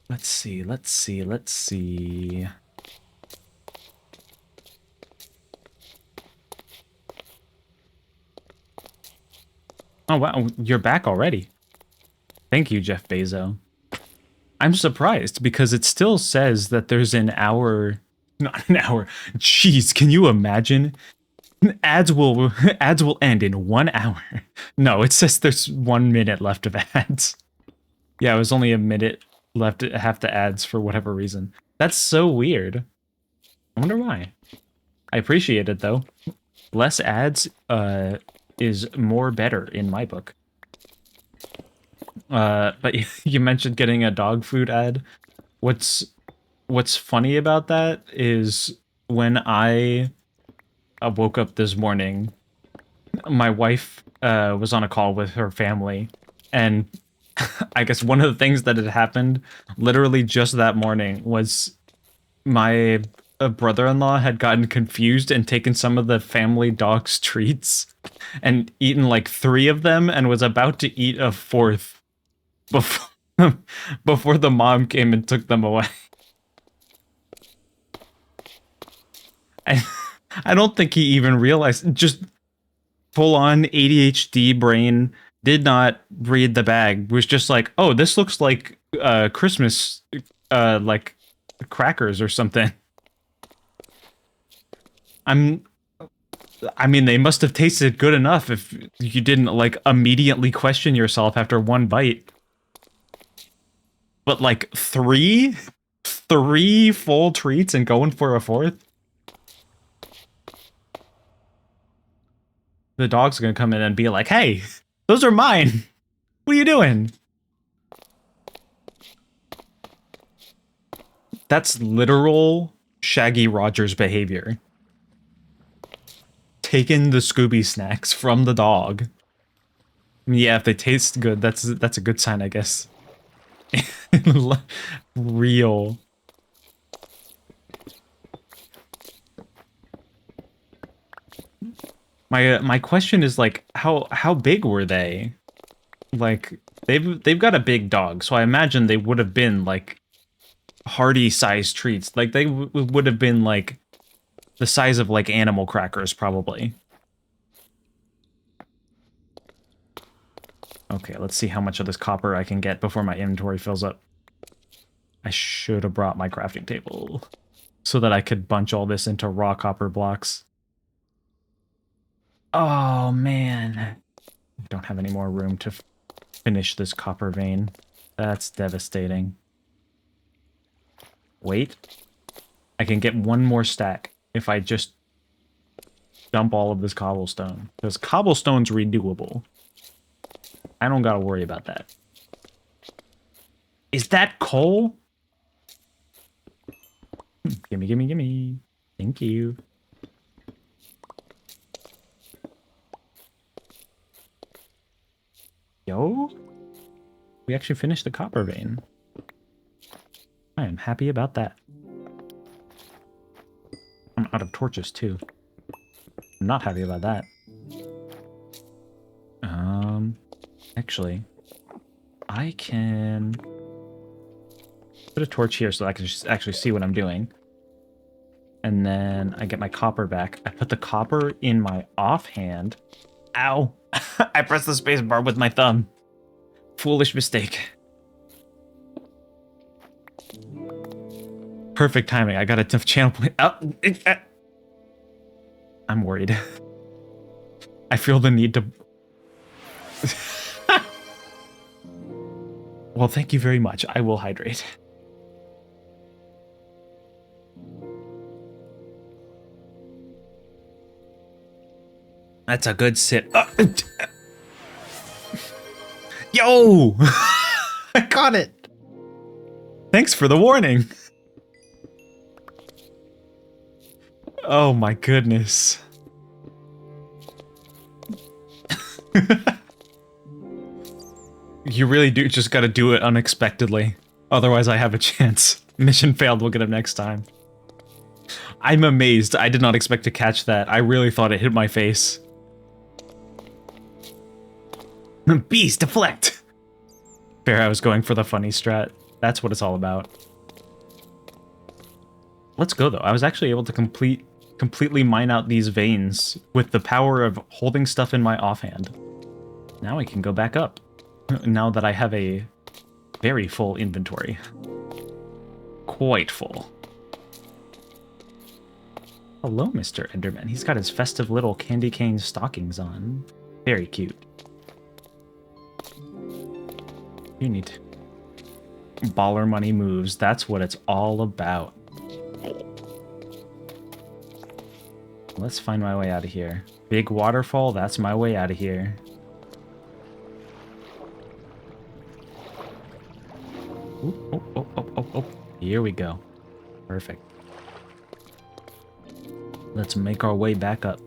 Let's see, let's see, let's see. Oh, wow, you're back already. Thank you, Jeff Bezos. I'm surprised because it still says that there's an hour... Not an hour. Jeez, can you imagine? Ads will end in 1 hour. No, it says there's 1 minute left of ads. Yeah, it was only a minute left at half the ads for whatever reason. That's so weird. I wonder why. I appreciate it, though. Less ads is more better in my book. But you mentioned getting a dog food ad. What's funny about that is when I woke up this morning, my wife was on a call with her family, and I guess one of the things that had happened literally just that morning was my brother-in-law had gotten confused and taken some of the family dog's treats and eaten like 3 of them and was about to eat a 4th before before the mom came and took them away. I, I don't think he even realized. Just full on ADHD brain did not read the bag. Was just like, oh, this looks like Christmas like crackers or something. I mean, they must have tasted good enough if you didn't like immediately question yourself after 1 bite. But like 3 full treats and going for a 4th? The dog's gonna come in and be like, hey, those are mine. What are you doing? That's literal Shaggy Rogers behavior. Taking the Scooby snacks from the dog. I mean, yeah, if they taste good, that's a good sign, I guess. Real. My question is like, how big were they? Like they've got a big dog, so I imagine they would have been like hearty sized treats. Like they would have been like the size of like animal crackers, probably. Okay, let's see how much of this copper I can get before my inventory fills up. I should have brought my crafting table so that I could bunch all this into raw copper blocks. Oh, man. I don't have any more room to finish this copper vein. That's devastating. Wait. I can get 1 more stack if I just dump all of this cobblestone. Because cobblestone's renewable. I don't gotta worry about that. Is that coal? Gimme, gimme, gimme. Thank you. Yo? We actually finished the copper vein. I am happy about that. I'm out of torches, too. I'm not happy about that. Actually, I can put a torch here so I can just actually see what I'm doing. And then I get my copper back. I put the copper in my offhand. Ow! I pressed the space bar with my thumb. Foolish mistake. Perfect timing. I got a tough channel point. Oh, I'm worried. I feel the need to... Well, thank you very much. I will hydrate. That's a good sit. Yo! I got it! Thanks for the warning. Oh my goodness. You really do just gotta do it unexpectedly. Otherwise I have a chance. Mission failed, we'll get him next time. I'm amazed. I did not expect to catch that. I really thought it hit my face. Bees, deflect! Fair, I was going for the funny strat. That's what it's all about. Let's go, though. I was actually able to completely mine out these veins with the power of holding stuff in my offhand. Now I can go back up. Now that I have a very full inventory. Quite full. Hello, Mr. Enderman. He's got his festive little candy cane stockings on. Very cute. You need baller money moves. That's what it's all about. Let's find my way out of here. Big waterfall, that's my way out of here. Ooh, oh. Here we go. Perfect. Let's make our way back up.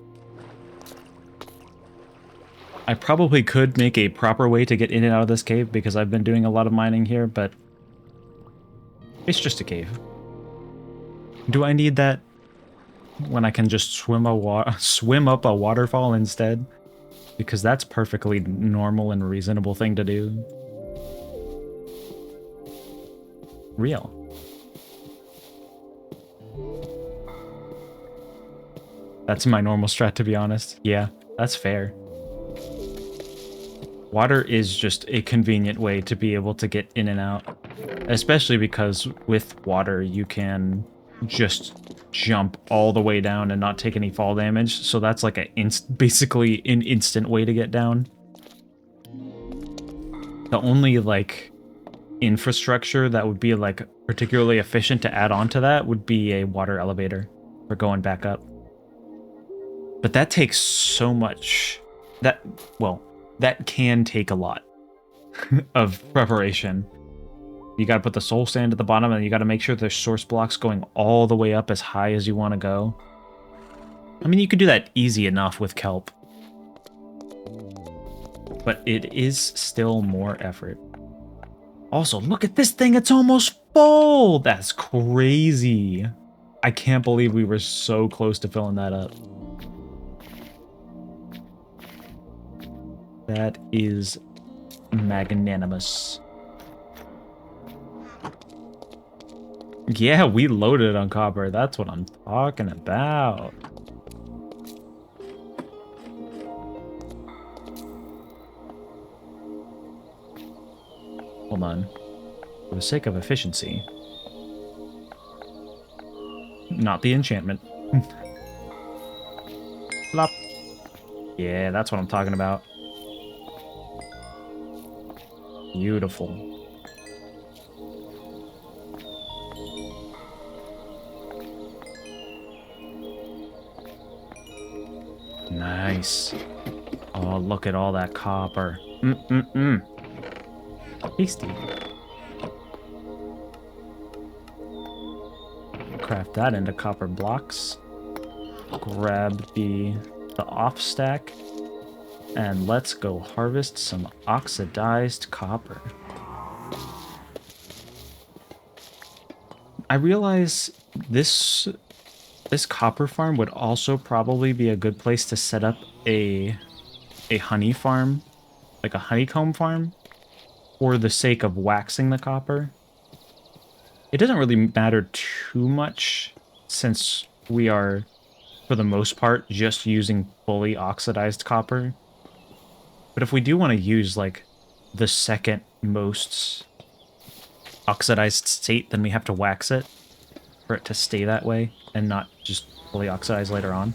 I probably could make a proper way to get in and out of this cave because I've been doing a lot of mining here, but it's just a cave. Do I need that when I can just swim up a waterfall instead? Because that's perfectly normal and reasonable thing to do. Real. That's my normal strat, to be honest. Yeah, that's fair. Water is just a convenient way to be able to get in and out. Especially because with water, you can just jump all the way down and not take any fall damage. So that's like basically an instant way to get down. The only like infrastructure that would be like particularly efficient to add on to that would be a water elevator for going back up. But that takes so much. That can take a lot of preparation. You gotta put the soul sand at the bottom, and you gotta make sure there's source blocks going all the way up as high as you want to go. I mean, you could do that easy enough with kelp. But it is still more effort. Also, look at this thing, it's almost full! That's crazy. I can't believe we were so close to filling that up. That is magnanimous. Yeah, we loaded on copper. That's what I'm talking about. Hold on. For the sake of efficiency. Not the enchantment. Flop. Yeah, that's what I'm talking about. Beautiful. Nice. Oh, look at all that copper. Tasty. Craft that into copper blocks. Grab the off stack. And let's go harvest some oxidized copper. I realize this copper farm would also probably be a good place to set up a honey farm, like a honeycomb farm, for the sake of waxing the copper. It doesn't really matter too much since we are, for the most part, just using fully oxidized copper. But if we do want to use, like, the second most oxidized state, then we have to wax it for it to stay that way and not just fully oxidize later on.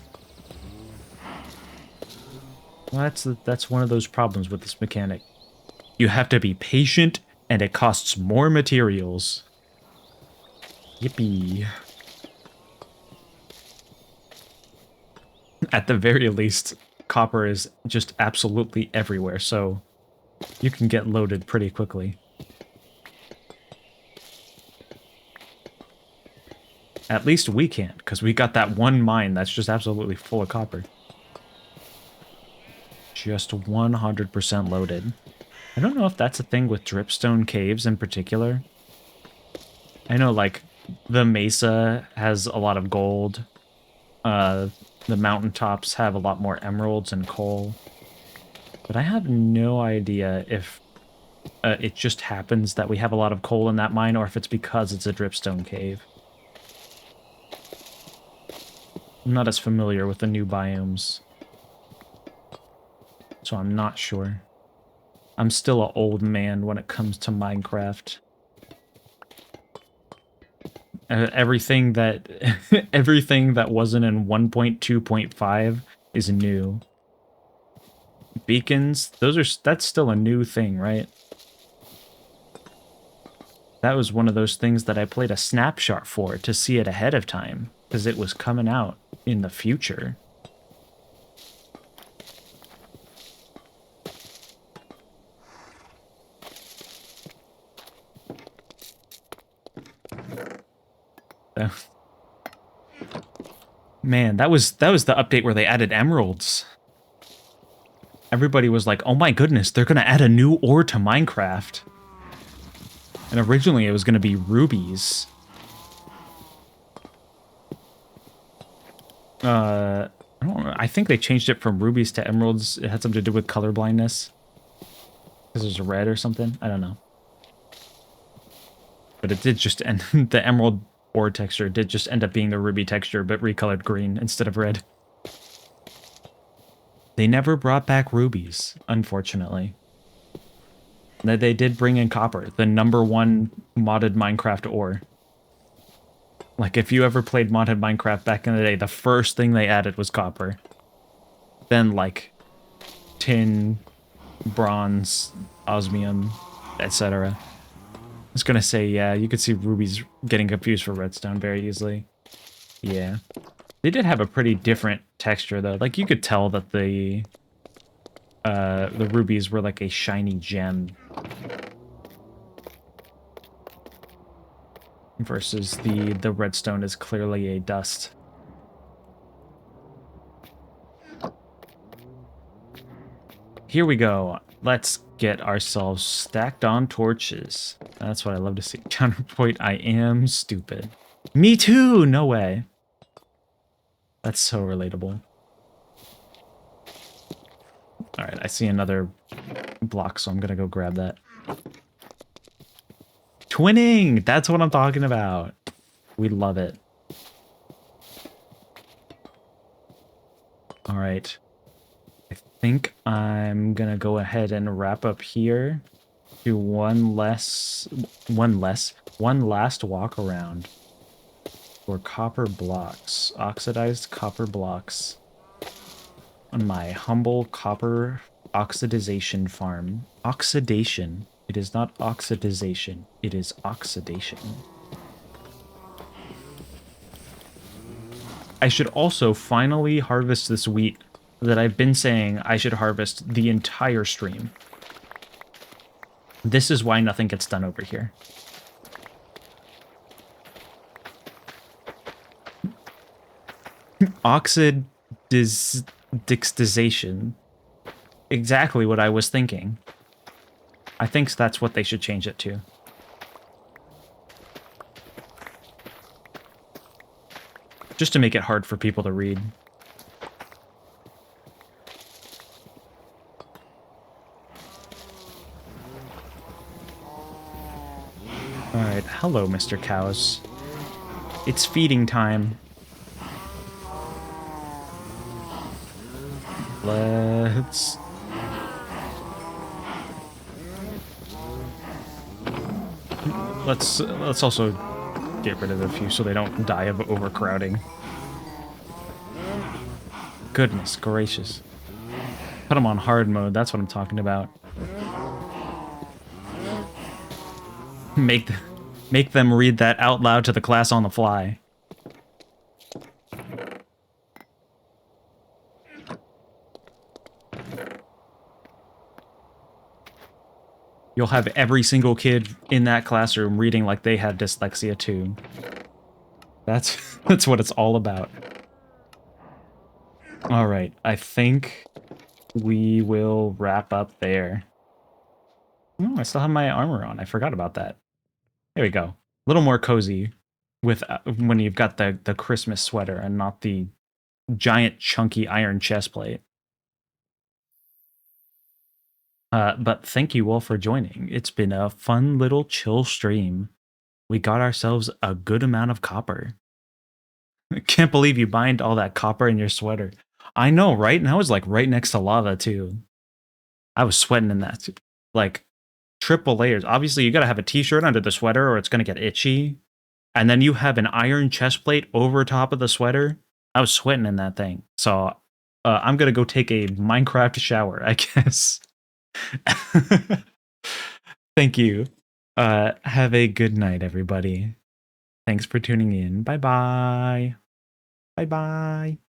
Well, that's one of those problems with this mechanic. You have to be patient, and it costs more materials. Yippee. At the very least, copper is just absolutely everywhere, so you can get loaded pretty quickly. At least we can't, because we got that one mine that's just absolutely full of copper. Just 100% loaded. I don't know if that's a thing with dripstone caves in particular. I know, like, the mesa has a lot of gold. The mountaintops have a lot more emeralds and coal. But I have no idea if it just happens that we have a lot of coal in that mine, or if it's because it's a dripstone cave. I'm not as familiar with the new biomes, so I'm not sure. I'm still an old man when it comes to Minecraft. Everything that everything that wasn't in 1.2.5 is new. Beacons, that's still a new thing, right? That was one of those things that I played a snapshot for to see it ahead of time, because it was coming out in the future. Man, that was the update where they added emeralds. everybody was like, oh my goodness, they're going to add a new ore to Minecraft. And originally it was going to be rubies. I don't know. I think they changed it from rubies to emeralds. It had something to do with color blindness. Because there's red or something. I don't know. But it did just end, the emerald ore texture did just end up being the ruby texture, but recolored green instead of red. They never brought back rubies, unfortunately. They did bring in copper, the #1 modded Minecraft ore. Like, if you ever played modded Minecraft back in the day, the first thing they added was copper. Then, like, tin, bronze, osmium, etc. I was gonna say, yeah, you could see rubies getting confused for redstone very easily. Yeah. They did have a pretty different texture, though. Like, you could tell that the rubies were like a shiny gem. Versus the redstone is clearly a dust. Here we go. Let's get ourselves stacked on torches. That's what I love to see. Counterpoint, I am stupid. Me too! No way. That's so relatable. Alright, I see another block, so I'm gonna go grab that. Twinning! That's what I'm talking about. We love it. Alright. I think I'm gonna go ahead and wrap up here. Do one last walk around for copper blocks, oxidized copper blocks on my humble copper oxidization farm. Oxidation. It is not oxidization. It is oxidation. I should also finally harvest this wheat that I've been saying I should harvest the entire stream. This is why nothing gets done over here. Oxidization. Exactly what I was thinking. I think that's what they should change it to. Just to make it hard for people to read. Alright, hello, Mr. Cows. It's feeding time. Let's... Let's also get rid of a few so they don't die of overcrowding. Goodness gracious. Put them on hard mode, that's what I'm talking about. Make them read that out loud to the class on the fly. You'll have every single kid in that classroom reading like they had dyslexia too. That's what it's all about. All right, I think we will wrap up there. Oh, I still have my armor on. I forgot about that. There we go. A little more cozy with when you've got the Christmas sweater and not the giant chunky iron chest plate. But thank you all for joining. It's been a fun little chill stream. We got ourselves a good amount of copper. I can't believe you mined all that copper in your sweater. I know, right? And I was like right next to lava too. I was sweating in that. Like triple layers. Obviously, you gotta have a t-shirt under the sweater or it's gonna get itchy. And then you have an iron chest plate over top of the sweater. I was sweating in that thing. So I'm gonna go take a Minecraft shower, I guess. Thank you. Have a good night, everybody. Thanks for tuning in. Bye-bye. Bye-bye.